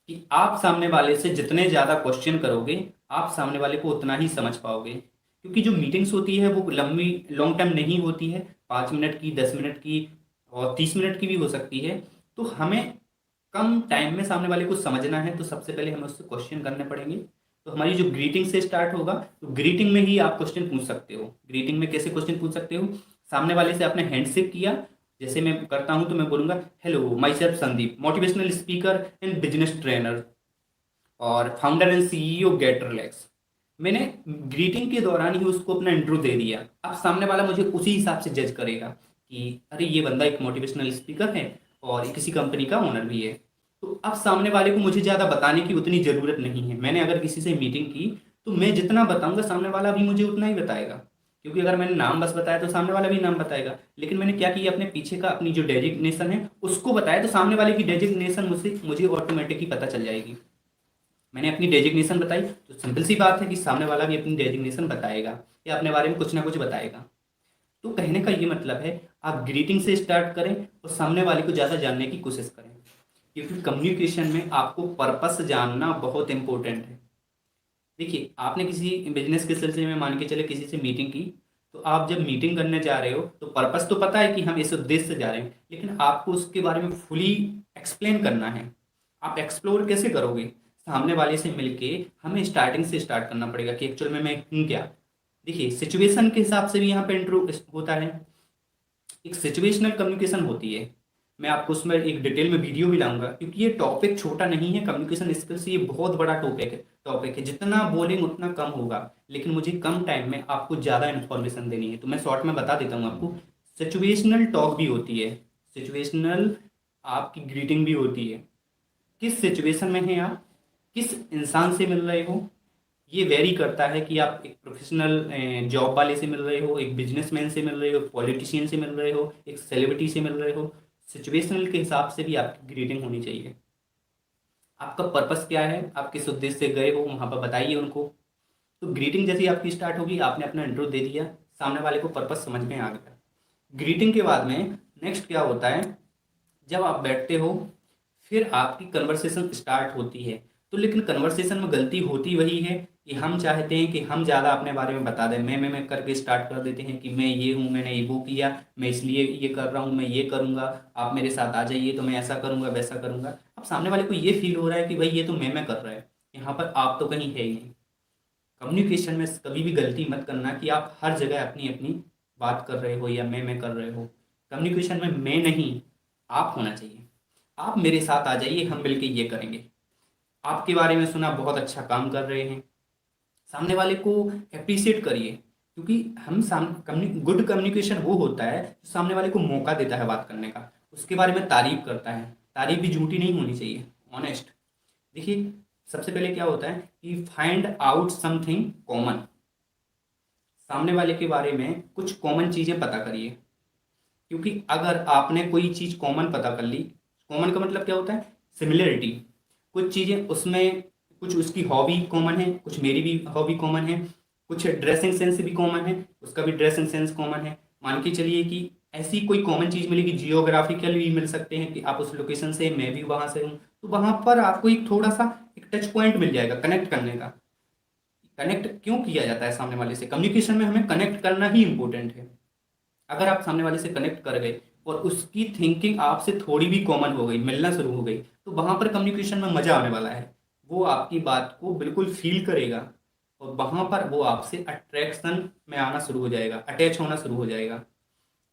कि आप सामने वाले से जितने ज्यादा क्वेश्चन करोगे, आप सामने वाले को उतना ही समझ पाओगे। क्योंकि जो मीटिंग्स होती है वो लंबी, लॉन्ग टाइम नहीं होती है, 5 मिनट की, 10 मिनट की और 30 मिनट की भी हो सकती है। तो हमें कम टाइम में सामने वाले को समझना है, तो सबसे पहले हमें उससे क्वेश्चन करने पड़ेंगे। तो हमारी जो ग्रीटिंग से स्टार्ट होगा, तो ग्रीटिंग में ही आप क्वेश्चन पूछ सकते हो। ग्रीटिंग में कैसे क्वेश्चन पूछ सकते हो, सामने वाले से आपने हैंडशेक किया, जैसे मैं करता हूँ तो मैं बोलूँगा hello my self Sandeep, motivational speaker and business trainer और founder and CEO get relax. मैंने ग्रीटिंग के दौरान ही उसको अपना इंट्रो दे दिया। अब सामने वाला मुझे उसी हिसाब से जज करेगा कि अरे ये बंदा एक मोटिवेशनल स्पीकर है और किसी कंपनी का ओनर भी है। तो अब सामने वाले को मुझे ज़्यादा बताने की उतनी ज़रूरत नहीं है। मैंने अगर किसी से मीटिंग की तो मैं जितना बताऊंगा सामने वाला भी मुझे उतना ही बताएगा, क्योंकि अगर मैंने नाम बस बताया तो सामने वाला भी नाम बताएगा। लेकिन मैंने क्या किया, अपने पीछे का अपनी जो डेजिग्नेशन है उसको बताया, तो सामने वाले की डेजिग्नेशन मुझे मुझे ऑटोमेटिकली पता चल जाएगी। मैंने अपनी डेजिग्नेशन बताई तो सिंपल सी बात है कि सामने वाला भी अपनी डेजिग्नेशन बताएगा या अपने बारे में कुछ ना कुछ बताएगा। तो कहने का ये मतलब है, आप ग्रीटिंग से स्टार्ट करें और सामने वाले को ज़्यादा जानने की कोशिश करें, क्योंकि कम्युनिकेशन में आपको पर्पस जानना बहुत इंपॉर्टेंट है। देखिए, आपने किसी बिजनेस के सिलसिले में मान के चले किसी से मीटिंग की, तो आप जब मीटिंग करने जा रहे हो तो पर्पस तो पता है कि हम इस उद्देश्य से जा रहे हैं, लेकिन आपको उसके बारे में फुली एक्सप्लेन करना है। आप एक्सप्लोर कैसे करोगे? सामने वाले से मिलके हमें स्टार्टिंग से स्टार्ट करना पड़ेगा कि एक्चुअल में मैं हूँ क्या। देखिए, सिचुएशन के हिसाब से भी यहाँ पे इंट्रो होता है। एक सिचुएशनल कम्युनिकेशन होती है। मैं आपको उसमें एक डिटेल में वीडियो भी लाऊंगा, क्योंकि ये टॉपिक छोटा नहीं है। कम्युनिकेशन स्किल्स ये बहुत बड़ा टॉपिक है। जितना बोलेंगे उतना कम होगा, लेकिन मुझे कम टाइम में आपको ज़्यादा इन्फॉर्मेशन देनी है, तो मैं शॉर्ट में बता देता हूँ आपको। सिचुएशनल टॉक भी होती है, सिचुएशनल आपकी ग्रीटिंग भी होती है। किस सिचुएशन में हैं आप, किस इंसान से मिल रहे हो, ये वेरी करता है कि आप एक प्रोफेशनल जॉब वाले से मिल रहे हो, एक बिजनेसमैन से मिल रहे हो, पॉलिटिशियन से मिल रहे हो, एक सेलिब्रिटी से मिल रहे हो। सिचुएशनल के हिसाब से भी आपकी ग्रीटिंग होनी चाहिए। आपका पर्पस क्या है, आप किस उद्देश्य से गए हो, वहाँ पर बताइए उनको। तो ग्रीटिंग जैसी आपकी स्टार्ट होगी, आपने अपना इंट्रो दे दिया, सामने वाले को पर्पस समझ में आ गया। ग्रीटिंग के बाद में नेक्स्ट क्या होता है, जब आप बैठते हो फिर आपकी कन्वर्सेशन स्टार्ट होती है। तो लेकिन कन्वर्सेशन में गलती होती वही है कि हम चाहते हैं कि हम ज़्यादा अपने बारे में बता दें। मैं करके स्टार्ट कर देते हैं कि मैं ये हूँ, मैंने ये वो किया, मैं इसलिए ये कर रहा हूँ, मैं ये करूँगा, आप मेरे साथ आ जाइए तो मैं ऐसा करूँगा वैसा करूँगा। अब सामने वाले को ये फील हो रहा है कि भाई ये तो मैं कर रहा है, यहाँ पर आप तो कहीं है ही नहीं। कम्युनिकेशन में कभी भी गलती मत करना कि आप हर जगह अपनी अपनी बात कर रहे हो या मैं कर रहे हो। कम्युनिकेशन में मैं नहीं, आप होना चाहिए। आप मेरे साथ आ जाइए, हम मिलके ये करेंगे। आपके बारे में सुना, बहुत अच्छा काम कर रहे हैं, सामने वाले को अप्रिशिएट करिए। क्योंकि हम गुड कम्युनिकेशन वो होता है जो सामने वाले को मौका देता है बात करने का, उसके बारे में तारीफ करता है। तारीफ भी झूठी नहीं होनी चाहिए, ऑनेस्ट। देखिए, सबसे पहले क्या होता है कि फाइंड आउट समथिंग कॉमन। सामने वाले के बारे में कुछ कॉमन चीज़ें पता करिए, क्योंकि अगर आपने कोई चीज़ कॉमन पता कर ली, कॉमन का मतलब क्या होता है, सिमिलरिटी। कुछ चीज़ें उसमें, कुछ उसकी हॉबी कॉमन है, कुछ मेरी भी हॉबी कॉमन है, कुछ ड्रेसिंग सेंस भी कॉमन है, उसका भी ड्रेसिंग सेंस कॉमन है। मान के चलिए कि ऐसी कोई कॉमन चीज़ मिलेगी, जियोग्राफिकल भी मिल सकते हैं कि आप उस लोकेशन से, मैं भी वहाँ से हूँ, तो वहाँ पर आपको एक थोड़ा सा एक टच पॉइंट मिल जाएगा कनेक्ट करने का। कनेक्ट क्यों किया जाता है सामने वाले से? कम्युनिकेशन में हमें कनेक्ट करना ही इंपॉर्टेंट है। अगर आप सामने वाले से कनेक्ट कर गए और उसकी थिंकिंग आपसे थोड़ी भी कॉमन हो गई, मिलना शुरू हो गई, तो वहां पर कम्युनिकेशन में मजा आने वाला है। वो आपकी बात को बिल्कुल फील करेगा और वहां पर वो आपसे अट्रैक्शन में आना शुरू हो जाएगा, अटैच होना शुरू हो जाएगा।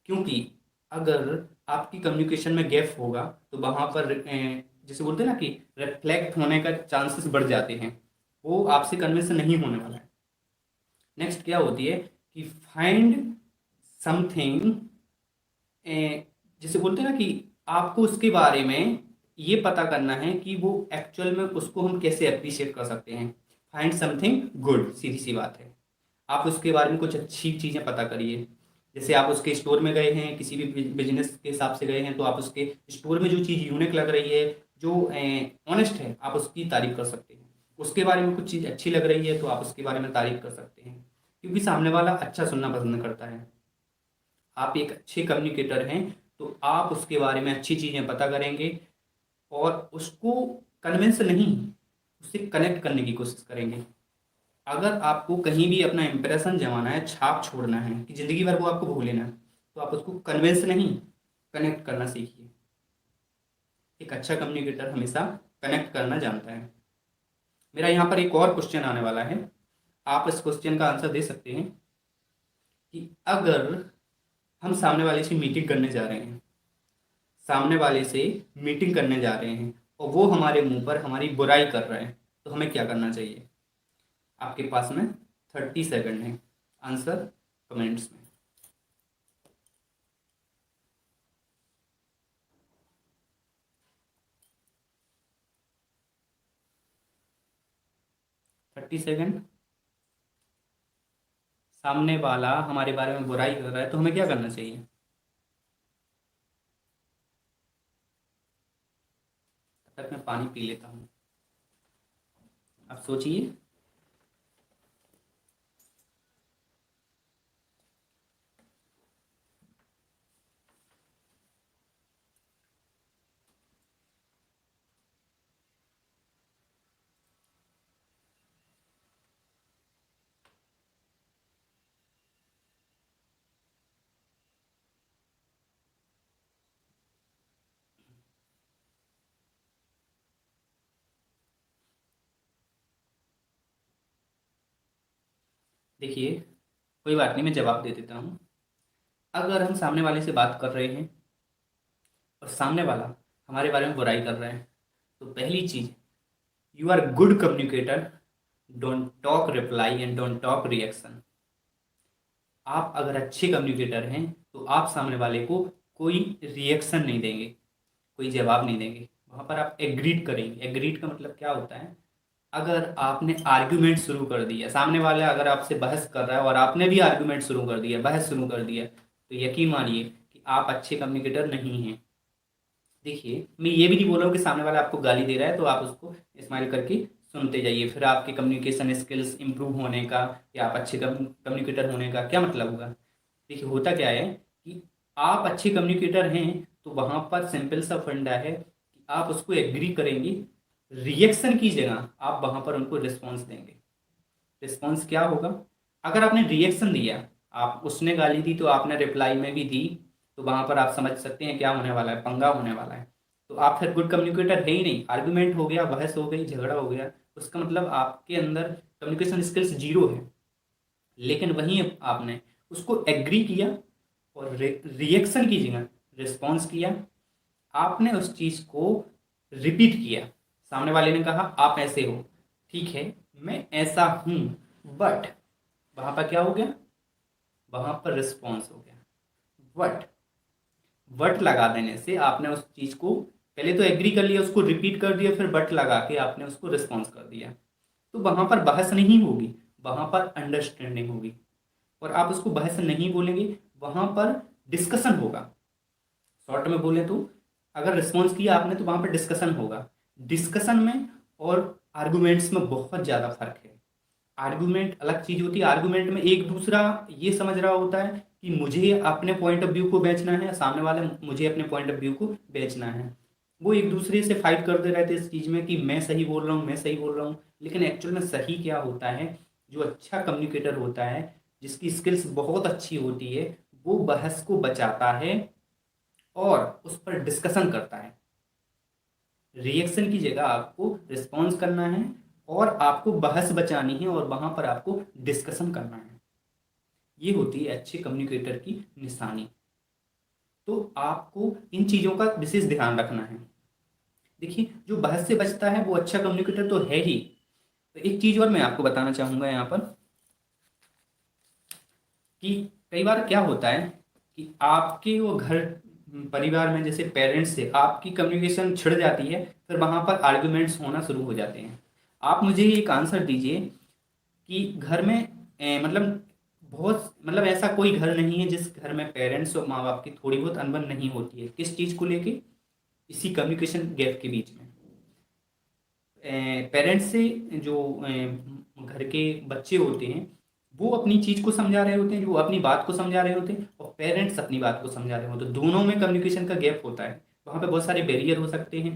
क्योंकि अगर आपकी कम्युनिकेशन में गैप होगा तो वहां पर जैसे बोलते हैं ना कि रिफ्लेक्ट होने का चांसेस बढ़ जाते हैं, वो आपसे कन्विंस नहीं होने वाला है। नेक्स्ट क्या होती है कि फाइंड समथिंग, जैसे बोलते हैं ना कि आपको उसके बारे में ये पता करना है कि वो एक्चुअल में उसको हम कैसे अप्रिशिएट कर सकते हैं। फाइंड समथिंग गुड, सीधी सी बात है। आप उसके बारे में कुछ अच्छी चीज़ें पता करिए। जैसे आप उसके स्टोर में गए हैं, किसी भी बिजनेस के हिसाब से गए हैं, तो आप उसके स्टोर में जो चीज़ यूनिक लग रही है, जो ऑनेस्ट है, आप उसकी तारीफ कर सकते हैं। उसके बारे में कुछ चीज़ अच्छी लग रही है तो आप उसके बारे में तारीफ कर सकते हैं, क्योंकि सामने वाला अच्छा सुनना पसंद करता है। आप एक अच्छे कम्युनिकेटर हैं तो आप उसके बारे में अच्छी चीज़ें पता करेंगे और उसको कन्विंस नहीं, उससे कनेक्ट करने की कोशिश करेंगे। अगर आपको कहीं भी अपना इंप्रेशन जमाना है, छाप छोड़ना है कि ज़िंदगी भर वो आपको भूले ना, तो आप उसको कन्विंस नहीं, कनेक्ट करना सीखिए। एक अच्छा कम्युनिकेटर हमेशा कनेक्ट करना जानता है। मेरा यहाँ पर एक और क्वेश्चन आने वाला है, आप इस क्वेश्चन का आंसर दे सकते हैं कि अगर हम सामने वाले से मीटिंग करने जा रहे हैं सामने वाले से मीटिंग करने जा रहे हैं और वो हमारे मुंह पर हमारी बुराई कर रहे हैं, तो हमें क्या करना चाहिए? आपके पास में 30 सेकंड है, आंसर कमेंट्स में। 30 सेकंड। सामने वाला हमारे बारे में बुराई कर रहा है तो हमें क्या करना चाहिए? तब तक मैं पानी पी लेता हूँ, आप सोचिए। देखिए, कोई बात नहीं, मैं जवाब दे देता हूँ। अगर हम सामने वाले से बात कर रहे हैं और सामने वाला हमारे बारे में बुराई कर रहा है, तो पहली चीज, you are good communicator, don't talk reply and don't talk reaction. आप अगर अच्छे कम्युनिकेटर हैं तो आप सामने वाले को कोई रिएक्शन नहीं देंगे, कोई जवाब नहीं देंगे, वहाँ पर आप एग्रीड करेंगे। एग्रीड का मतलब क्या होता है? अगर आपने आर्ग्यूमेंट शुरू कर दिया, सामने वाला अगर आपसे बहस कर रहा है और आपने भी आर्ग्यूमेंट शुरू कर दिया, बहस शुरू कर दिया, तो यकीन मानिए कि आप अच्छे कम्युनिकेटर नहीं हैं। देखिए, मैं ये भी नहीं बोल रहा हूँ कि सामने वाला आपको गाली दे रहा है तो आप उसको स्माइल करके सुनते जाइए, फिर आपके कम्युनिकेशन स्किल्स इंप्रूव होने का या आप अच्छे कम्युनिकेटर होने का क्या मतलब होगा? देखिए, होता क्या है कि आप अच्छे कम्युनिकेटर हैं तो वहाँ पर सिंपल सा फंडा है कि आप उसको एग्री करेंगे, रिएक्शन की जगह आप वहाँ पर उनको रिस्पॉन्स देंगे। रिस्पॉन्स क्या होगा? अगर आपने रिएक्शन दिया, आप उसने गाली दी तो आपने रिप्लाई में भी दी, तो वहां पर आप समझ सकते हैं क्या होने वाला है, पंगा होने वाला है। तो आप फिर गुड कम्युनिकेटर है ही नहीं। आर्गुमेंट हो गया, बहस हो गई, झगड़ा हो गया, उसका मतलब आपके अंदर कम्युनिकेशन स्किल्स जीरो है। लेकिन वहीं आपने उसको एग्री किया और रिएक्शन की जगह रिस्पॉन्स किया, आपने उस चीज को रिपीट किया। सामने वाले ने कहा आप ऐसे हो, ठीक है, मैं ऐसा हूं, बट वहां पर क्या हो गया? वहां पर रिस्पॉन्स हो गया। बट बट लगा देने से आपने उस चीज को पहले तो एग्री कर लिया, उसको रिपीट कर दिया, फिर बट लगा के आपने उसको रिस्पॉन्स कर दिया। तो वहां पर बहस नहीं होगी, वहां पर अंडरस्टैंडिंग होगी। और आप उसको बहस नहीं बोलेंगे, वहां पर डिस्कशन होगा। शॉर्ट में बोले तो अगर रिस्पॉन्स किया आपने तो वहां पर डिस्कशन होगा। डिस्कशन में और आर्गुमेंट्स में बहुत ज़्यादा फर्क है। आर्गुमेंट अलग चीज होती है, आर्गुमेंट में एक दूसरा ये समझ रहा होता है कि मुझे अपने पॉइंट ऑफ व्यू को बेचना है, सामने वाले मुझे अपने पॉइंट ऑफ व्यू को बेचना है। वो एक दूसरे से फाइट करते रहते हैं इस चीज में कि मैं सही बोल रहा हूँ, मैं सही बोल रहा हूँ। लेकिन एक्चुअल में सही क्या होता है? जो अच्छा कम्युनिकेटर होता है, जिसकी स्किल्स बहुत अच्छी होती है, वो बहस को बचाता है और उस पर डिस्कशन करता है। रिएक्शन की जगह आपको रिस्पॉन्स करना है और आपको बहस बचानी है और वहां पर आपको डिस्कशन करना है। ये होती है अच्छे कम्युनिकेटर की निशानी। तो आपको इन चीजों का विशेष ध्यान रखना है। देखिए, जो बहस से बचता है वो अच्छा कम्युनिकेटर तो है ही। तो एक चीज और मैं आपको बताना चाहूंगा यहाँ पर कि कई बार क्या होता है कि आपके वो घर परिवार में जैसे पेरेंट्स से आपकी कम्युनिकेशन छिड़ जाती है, फिर वहां पर आर्ग्यूमेंट्स होना शुरू हो जाते हैं। आप मुझे एक आंसर दीजिए कि घर में मतलब बहुत मतलब ऐसा कोई घर नहीं है जिस घर में पेरेंट्स और माँ बाप की थोड़ी बहुत अनबन नहीं होती है। किस चीज़ को लेके? इसी कम्युनिकेशन गैप के बीच में। पेरेंट्स से जो घर के बच्चे होते हैं वो अपनी चीज़ को समझा रहे होते हैं, जो अपनी बात को समझा रहे होते हैं, और पेरेंट्स अपनी बात को समझा रहे होते हैं, तो दोनों में कम्युनिकेशन का गैप होता है। वहाँ पे बहुत सारे बैरियर हो सकते हैं।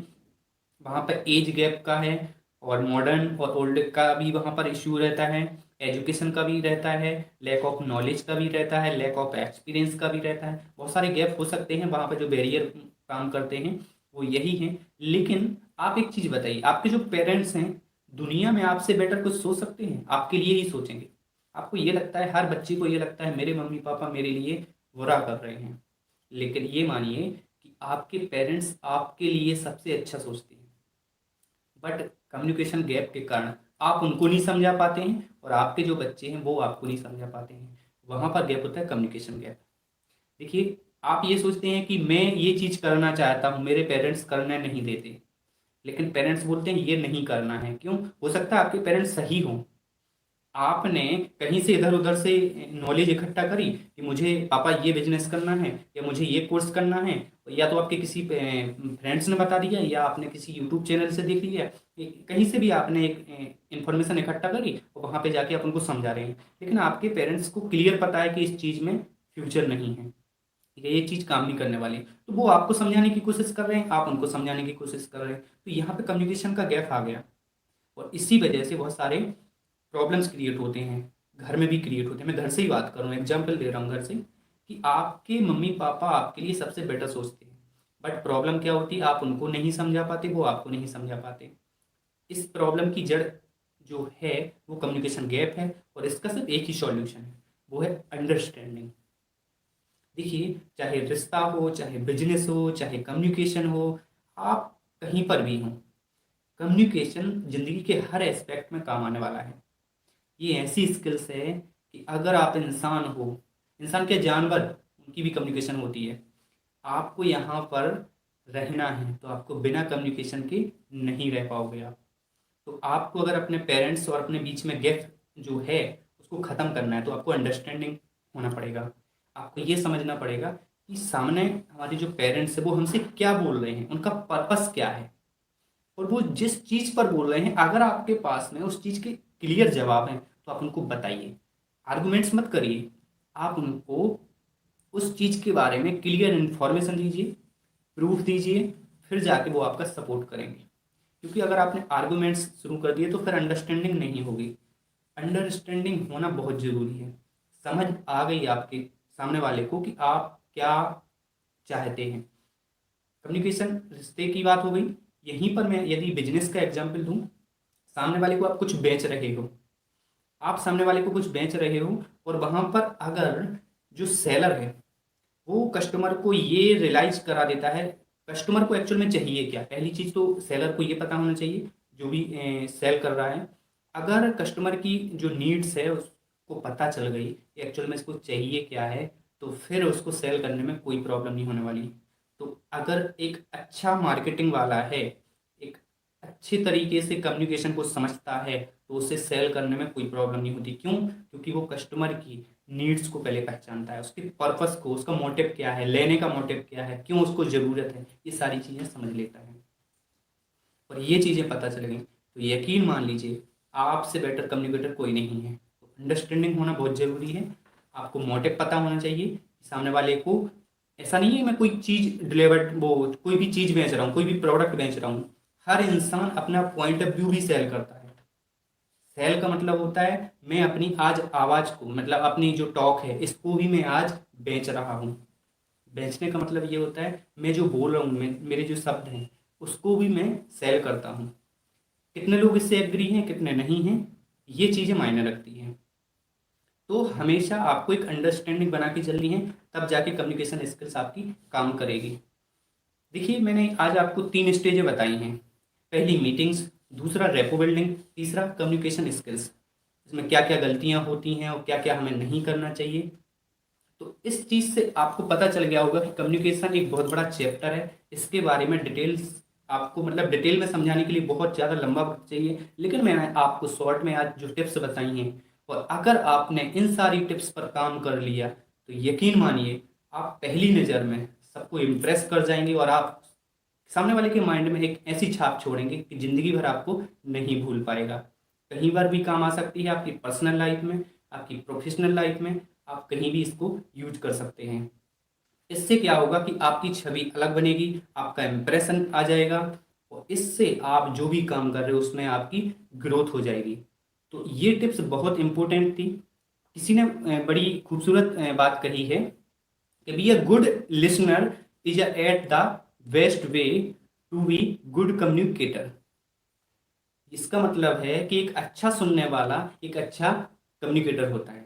वहाँ पर एज गैप का है, और मॉडर्न और ओल्ड का भी वहाँ पर इश्यू रहता है, एजुकेशन का भी रहता है, लैक ऑफ नॉलेज का भी रहता है, लैक ऑफ एक्सपीरियंस का भी रहता है। बहुत सारे गैप हो सकते हैं वहाँ पर, जो बैरियर काम करते हैं वो यही हैं। लेकिन आप एक चीज़ बताइए, आपके जो पेरेंट्स हैं दुनिया में आपसे बेटर कुछ सोच सकते हैं? आपके लिए ही सोचेंगे। आपको ये लगता है, हर बच्चे को ये लगता है मेरे मम्मी पापा मेरे लिए बुरा कर रहे हैं। लेकिन ये मानिए कि आपके पेरेंट्स आपके लिए सबसे अच्छा सोचते हैं, बट कम्युनिकेशन गैप के कारण आप उनको नहीं समझा पाते हैं और आपके जो बच्चे हैं वो आपको नहीं समझा पाते हैं। वहाँ पर गैप होता है कम्युनिकेशन गैप। देखिए, आप ये सोचते हैं कि मैं ये चीज़ करना चाहता हूँ, मेरे पेरेंट्स करने नहीं देते, लेकिन पेरेंट्स बोलते हैं ये नहीं करना है। क्यों? हो सकता है आपके पेरेंट्स सही हों, आपने कहीं से इधर उधर से नॉलेज इकट्ठा करी कि मुझे पापा ये बिजनेस करना है या मुझे ये कोर्स करना है, या तो आपके किसी फ्रेंड्स ने बता दिया या आपने किसी यूट्यूब चैनल से देख लिया, कहीं से भी आपने एक इंफॉर्मेशन इकट्ठा करी और वहाँ पे जाके आप उनको समझा रहे हैं, लेकिन आपके पेरेंट्स को क्लियर पता है कि इस चीज़ में फ्यूचर नहीं है, ठीक है, ये चीज़ काम नहीं करने वाली, तो वो आपको समझाने की कोशिश कर रहे हैं, आप उनको समझाने की कोशिश कर रहे हैं, तो यहाँ पे कम्युनिकेशन का गैप आ गया। और इसी वजह से बहुत सारे प्रॉब्लम्स क्रिएट होते हैं, घर में भी क्रिएट होते हैं। मैं घर से ही बात करूँ, एग्जाम्पल दे रहा हूँ घर से, कि आपके मम्मी पापा आपके लिए सबसे बेटर सोचते हैं, बट प्रॉब्लम क्या होती है, आप उनको नहीं समझा पाते, वो आपको नहीं समझा पाते। इस प्रॉब्लम की जड़ जो है वो कम्युनिकेशन गैप है, और इसका सिर्फ एक ही सॉल्यूशन है, वो है अंडरस्टैंडिंग। देखिए, चाहे रिश्ता हो, चाहे बिजनेस हो, चाहे कम्युनिकेशन हो, आप कहीं पर भी हों, कम्युनिकेशन ज़िंदगी के हर एस्पेक्ट में काम आने वाला है। ये ऐसी स्किल्स है कि अगर आप इंसान हो, इंसान के जानवर, उनकी भी कम्युनिकेशन होती है, आपको यहाँ पर रहना है तो आपको बिना कम्युनिकेशन के नहीं रह पाओगे आप। तो आपको अगर अपने पेरेंट्स और अपने बीच में गैप जो है उसको ख़त्म करना है तो आपको अंडरस्टैंडिंग होना पड़ेगा। आपको ये समझना पड़ेगा कि सामने हमारे जो पेरेंट्स हैं वो हमसे क्या बोल रहे हैं, उनका पर्पस क्या है, और वो जिस चीज़ पर बोल रहे हैं अगर आपके पास में उस चीज़ के क्लियर जवाब हैं तो आप उनको बताइए। आर्गुमेंट्स मत करिए, आप उनको उस चीज़ के बारे में क्लियर इन्फॉर्मेशन दीजिए, प्रूफ दीजिए, फिर जाके वो आपका सपोर्ट करेंगे। क्योंकि अगर आपने आर्गुमेंट्स शुरू कर दिए तो फिर अंडरस्टैंडिंग नहीं होगी। अंडरस्टैंडिंग होना बहुत ज़रूरी है। समझ आ गई आपके सामने वाले को कि आप क्या चाहते हैं। कम्युनिकेशन रिश्ते की बात हो गई। यहीं पर मैं यदि बिजनेस का एग्जांपल दूं, सामने वाले को आप कुछ बेच रहे हो, आप सामने वाले को कुछ बेच रहे हो, और वहां पर अगर जो सेलर है वो कस्टमर को ये रियलाइज करा देता है, कस्टमर को एक्चुअल में चाहिए क्या, पहली चीज़ तो सेलर को ये पता होना चाहिए जो भी सेल कर रहा है। अगर कस्टमर की जो नीड्स है उसको पता चल गई एक्चुअल में इसको चाहिए क्या है, तो फिर उसको सेल करने में कोई प्रॉब्लम नहीं होने वाली। तो अगर एक अच्छा मार्केटिंग वाला है, एक अच्छे तरीके से कम्युनिकेशन को समझता है, तो उसे सेल करने में कोई प्रॉब्लम नहीं होती। क्यों? क्योंकि वो कस्टमर की नीड्स को पहले पहचानता है, उसके पर्पस को, उसका मोटिव क्या है, लेने का मोटिव क्या है, क्यों उसको ज़रूरत है, ये सारी चीज़ें समझ लेता है। और ये चीज़ें पता चल गई तो यकीन मान लीजिए आपसे बेटर कम्युनिकेटर कोई नहीं है। तो अंडरस्टैंडिंग होना बहुत ज़रूरी है। आपको मोटिव पता होना चाहिए कि सामने वाले को, ऐसा नहीं है मैं कोई चीज़ डिलीवर्ड, वो कोई भी चीज़ बेच रहा हूँ, कोई भी प्रोडक्ट बेच रहा हूँ, हर इंसान अपना पॉइंट ऑफ व्यू भी सेल करता है। सेल का मतलब होता है मैं अपनी आज आवाज़ को, मतलब अपनी जो टॉक है इसको भी मैं आज बेच रहा हूँ। बेचने का मतलब ये होता है मैं जो बोल रहा हूँ, मैं मेरे जो शब्द हैं उसको भी मैं सेल करता हूँ। कितने लोग इससे एग्री हैं, कितने नहीं हैं, ये चीज़ें मायने रखती हैं। तो हमेशा आपको एक अंडरस्टैंडिंग बना के चलनी है, तब जाके कम्युनिकेशन स्किल्स आपकी काम करेगी। देखिए, मैंने आज आपको 3 स्टेजें बताई हैं। पहली मीटिंग्स, दूसरा रेपो बिल्डिंग, तीसरा कम्युनिकेशन स्किल्स। इसमें क्या क्या गलतियां होती हैं और क्या क्या हमें नहीं करना चाहिए। तो इस चीज़ से आपको पता चल गया होगा कि कम्युनिकेशन एक बहुत बड़ा चैप्टर है। इसके बारे में डिटेल्स आपको, मतलब डिटेल में समझाने के लिए बहुत ज़्यादा लंबा वक्त चाहिए, लेकिन मैंने आपको शॉर्ट में आज जो टिप्स बताई हैं, और अगर आपने इन सारी टिप्स पर काम कर लिया तो यकीन मानिए आप पहली नज़र में सबको इम्प्रेस कर जाएंगे, और आप सामने वाले के माइंड में एक ऐसी छाप छोड़ेंगे कि ज़िंदगी भर आपको नहीं भूल पाएगा। कहीं बार भी काम आ सकती है, आपकी पर्सनल लाइफ में, आपकी प्रोफेशनल लाइफ में, आप कहीं भी इसको यूज कर सकते हैं। इससे क्या होगा कि आपकी छवि अलग बनेगी, आपका इम्प्रेशन आ जाएगा, और इससे आप जो भी काम कर रहे हो उसमें आपकी ग्रोथ हो जाएगी। तो ये टिप्स बहुत इंपॉर्टेंट थी। किसी ने बड़ी खूबसूरत बात कही है कि be a good listener is at the best way to be good communicator. इसका मतलब है कि एक अच्छा सुनने वाला एक अच्छा कम्युनिकेटर होता है।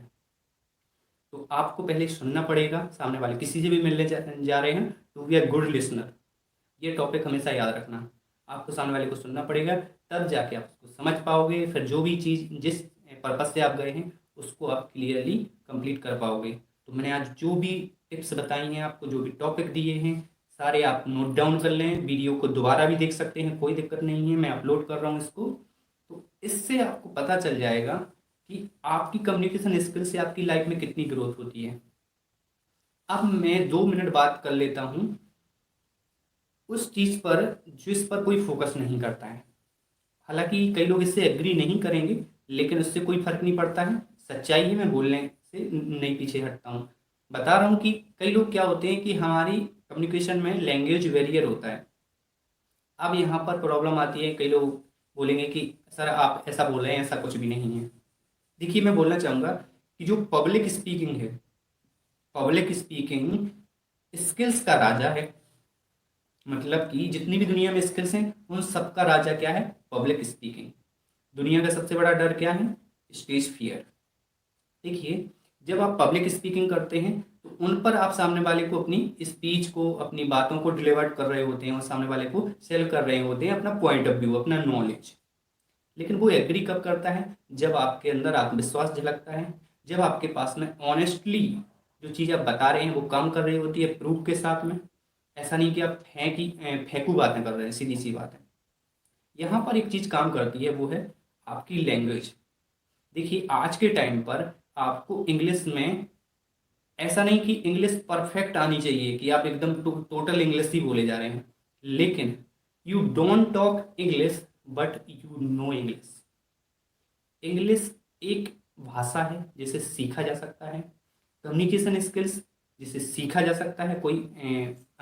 तो आपको पहले सुनना पड़ेगा सामने वाले, किसी से भी मिलने जा रहे हैं तो वी आर गुड लिसनर। ये टॉपिक हमेशा याद रखना। आपको सामने वाले को सुनना पड़ेगा, तब जाके आप उसको समझ पाओगे, फिर जो भी चीज़ जिस पर्पज़ से आप गए हैं उसको आप क्लियरली कंप्लीट कर पाओगे। तो मैंने आज जो भी टिप्स बताई हैं आपको, जो भी टॉपिक दिए हैं, सारे आप नोट डाउन कर लें। वीडियो को दोबारा भी देख सकते हैं, कोई दिक्कत नहीं है, मैं अपलोड कर रहा हूँ इसको। तो इससे आपको पता चल जाएगा कि आपकी कम्युनिकेशन स्किल से आपकी लाइफ में कितनी ग्रोथ होती है। अब मैं 2 मिनट बात कर लेता हूँ उस चीज़ पर जिस पर कोई फोकस नहीं करता है। हालांकि कई लोग इससे एग्री नहीं करेंगे, लेकिन उससे कोई फर्क नहीं पड़ता है, सच्चाई है, मैं बोलने से नहीं पीछे हटता हूँ। बता रहा हूँ कि कई लोग क्या होते हैं कि हमारी कम्युनिकेशन में लैंग्वेज बैरियर होता है। अब यहाँ पर प्रॉब्लम आती है, कई लोग बोलेंगे कि सर आप ऐसा बोल रहे हैं, ऐसा कुछ भी नहीं है। देखिए, मैं बोलना चाहूँगा कि जो पब्लिक स्पीकिंग है, पब्लिक स्पीकिंग स्किल्स का राजा है। मतलब कि जितनी भी दुनिया में स्किल्स हैं उन सबका राजा क्या है? Public speaking. दुनिया का सबसे बड़ा डर क्या है? Stage fear. देखिए, जब आप पब्लिक स्पीकिंग करते हैं तो उन पर आप सामने वाले को अपनी स्पीच को, अपनी बातों को डिलीवर कर रहे होते हैं और सामने वाले को सेल कर रहे होते हैं अपना पॉइंट ऑफ व्यू, अपना नॉलेज। लेकिन वो एग्री कब करता है? जब आपके अंदर आत्मविश्वास झलकता है, जब आपके पास में ऑनेस्टली जो चीज़ आप बता रहे हैं वो काम कर रही होती है प्रूफ के साथ में। ऐसा नहीं कि आप फेंकू बातें कर रहे हैं, सीधी सी बात है। यहाँ पर एक चीज़ काम करती है, वो है आपकी लैंग्वेज। देखिए, आज के टाइम पर आपको इंग्लिश में, ऐसा नहीं कि इंग्लिश परफेक्ट आनी चाहिए कि आप एकदम टोटल इंग्लिश ही बोले जा रहे हैं, लेकिन you don't talk English but you know English. English एक भाषा है जिसे सीखा जा सकता है। कम्युनिकेशन स्किल्स जिसे सीखा जा सकता है, कोई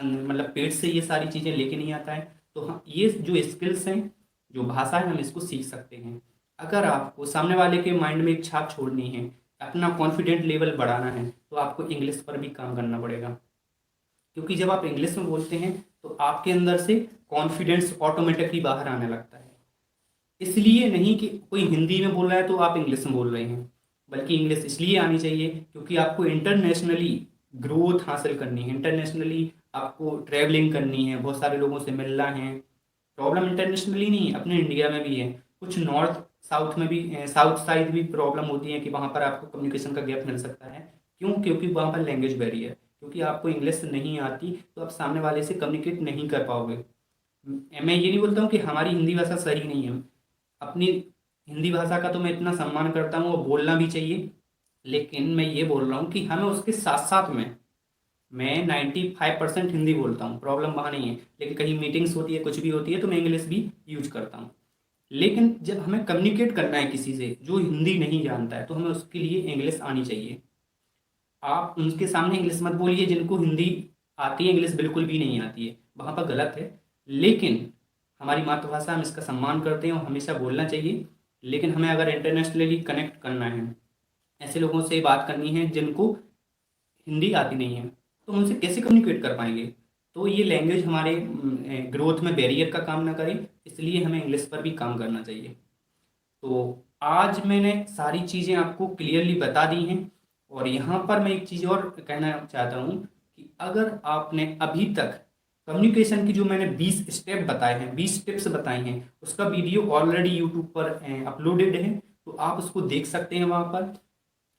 मतलब पेट से ये सारी चीज़ें लेके नहीं आता है। तो हाँ, ये जो स्किल्स हैं, जो भाषा है, हम इसको सीख सकते हैं। अगर आपको सामने वाले के माइंड में एक छाप छोड़नी है, अपना कॉन्फिडेंट लेवल बढ़ाना है, तो आपको इंग्लिश पर भी काम करना पड़ेगा। क्योंकि जब आप इंग्लिश में बोलते हैं तो आपके अंदर से कॉन्फिडेंस ऑटोमेटिकली बाहर आने लगता है। इसलिए नहीं कि कोई हिंदी में बोल रहा है तो आप इंग्लिश में बोल रहे हैं, बल्कि इंग्लिश इसलिए आनी चाहिए क्योंकि आपको इंटरनेशनली ग्रोथ हासिल करनी है। इंटरनेशनली आपको ट्रैवलिंग करनी है, बहुत सारे लोगों से मिलना है। प्रॉब्लम इंटरनेशनली नहीं है, अपने इंडिया में भी है। कुछ नॉर्थ साउथ में भी, साउथ साइड भी प्रॉब्लम होती है कि वहाँ पर आपको कम्युनिकेशन का गैप मिल सकता है। क्यों? क्योंकि वहाँ पर लैंग्वेज बैरियर, क्योंकि आपको इंग्लिश नहीं आती तो आप सामने वाले से कम्युनिकेट नहीं कर पाओगे। मैं ये नहीं बोलता हूँ कि हमारी हिंदी भाषा सही नहीं है। अपनी हिंदी भाषा का तो मैं इतना सम्मान करता हूँ और बोलना भी चाहिए, लेकिन मैं ये बोल रहा हूँ कि हमें उसके साथ साथ में, मैं 95% हिंदी बोलता हूँ, प्रॉब्लम वहाँ नहीं है। लेकिन कहीं मीटिंग्स होती है, कुछ भी होती है, तो मैं इंग्लिश भी यूज करता हूँ। लेकिन जब हमें कम्युनिकेट करना है किसी से जो हिंदी नहीं जानता है, तो हमें उसके लिए इंग्लिश आनी चाहिए। आप उनके सामने इंग्लिश मत बोलिए जिनको हिंदी आती है, इंग्लिश बिल्कुल भी नहीं आती है, वहाँ पर गलत है। लेकिन हमारी मातृभाषा, हम इसका सम्मान करते हैं और हमेशा बोलना चाहिए। लेकिन हमें अगर इंटरनेशनली कनेक्ट करना है, ऐसे लोगों से बात करनी है जिनको हिंदी आती नहीं है, तो उनसे कैसे कम्युनिकेट कर पाएंगे? तो ये लैंग्वेज हमारे ग्रोथ में बैरियर का काम ना करे, इसलिए हमें इंग्लिश पर भी काम करना चाहिए। तो आज मैंने सारी चीज़ें आपको क्लियरली बता दी हैं। और यहाँ पर मैं एक चीज़ और कहना चाहता हूँ कि अगर आपने अभी तक कम्युनिकेशन की जो मैंने 20 स्टेप बताए हैं, 20 टिप्स बताई हैं, उसका वीडियो ऑलरेडी यूट्यूब पर अपलोडेड है, तो आप उसको देख सकते हैं वहाँ पर।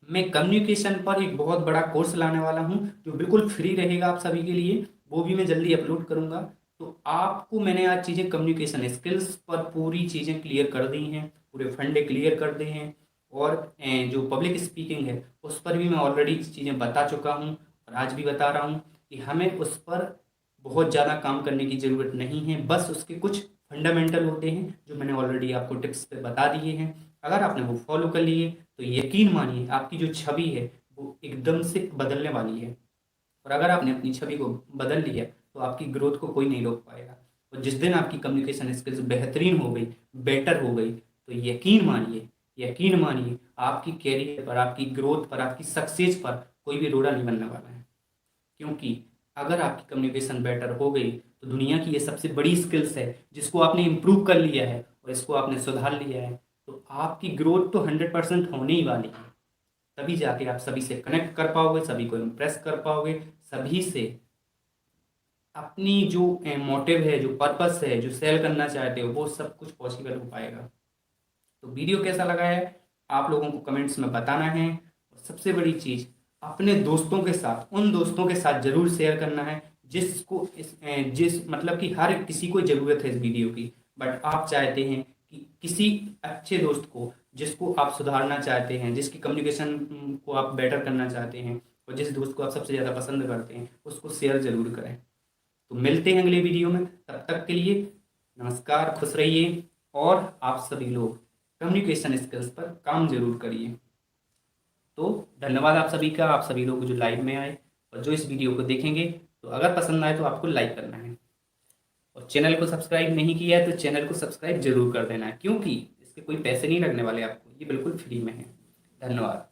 मैं कम्युनिकेशन पर एक बहुत बड़ा कोर्स लाने वाला हूँ जो बिल्कुल फ्री रहेगा आप सभी के लिए, वो भी मैं जल्दी अपलोड करूँगा। तो आपको मैंने आज चीज़ें कम्युनिकेशन स्किल्स पर पूरी चीज़ें क्लियर कर दी हैं, पूरे फंडे क्लियर कर दिए हैं। और जो पब्लिक स्पीकिंग है उस पर भी मैं ऑलरेडी चीज़ें बता चुका हूँ और आज भी बता रहा हूँ कि हमें उस पर बहुत ज़्यादा काम करने की ज़रूरत नहीं है। बस उसके कुछ फंडामेंटल होते हैं जो मैंने ऑलरेडी आपको टिप्स पे बता दिए हैं। अगर आपने वो फॉलो कर लिए तो यकीन मानिए आपकी जो छवि है वो एकदम से बदलने वाली है। और अगर आपने अपनी छवि को बदल लिया तो आपकी ग्रोथ को कोई नहीं रोक पाएगा। और जिस दिन आपकी कम्युनिकेशन स्किल्स बेहतरीन हो गई, बेटर हो गई, तो यकीन मानिए, यकीन मानिए आपकी कैरियर पर, आपकी ग्रोथ पर, आपकी सक्सेस पर कोई भी रोड़ा नहीं बनने वाला है। क्योंकि अगर आपकी कम्युनिकेशन बेटर हो गई तो दुनिया की ये सबसे बड़ी स्किल्स है जिसको आपने इम्प्रूव कर लिया है और इसको आपने सुधार लिया है, तो आपकी ग्रोथ तो 100% होने ही वाली है। तभी जाके आप सभी से कनेक्ट कर पाओगे, सभी को इम्प्रेस कर पाओगे, सभी से अपनी जो मोटिव है, जो पर्पस है, जो सेल करना चाहते हो, वो सब कुछ पॉसिबल हो पाएगा। तो वीडियो कैसा लगा है आप लोगों को कमेंट्स में बताना है। और सबसे बड़ी चीज़, अपने दोस्तों के साथ, उन दोस्तों के साथ जरूर शेयर करना है जिसको जिस मतलब कि हर किसी को ज़रूरत है इस वीडियो की, बट आप चाहते हैं कि किसी अच्छे दोस्त को, जिसको आप सुधारना चाहते हैं, जिसकी कम्युनिकेशन को आप बेटर करना चाहते हैं, और जिस दोस्त को आप सबसे ज़्यादा पसंद करते हैं, उसको शेयर ज़रूर करें। तो मिलते हैं अगले वीडियो में, तब तक के लिए नमस्कार, खुश रहिए। और आप सभी लोग कम्युनिकेशन स्किल्स पर काम जरूर करिए। तो धन्यवाद आप सभी का, आप सभी लोग जो लाइव में आए और जो इस वीडियो को देखेंगे। तो अगर पसंद आए तो आपको लाइक करना है, और चैनल को सब्सक्राइब नहीं किया है तो चैनल को सब्सक्राइब जरूर कर देना है, क्योंकि इसके कोई पैसे नहीं लगने वाले आपको, ये बिल्कुल फ्री में है। धन्यवाद।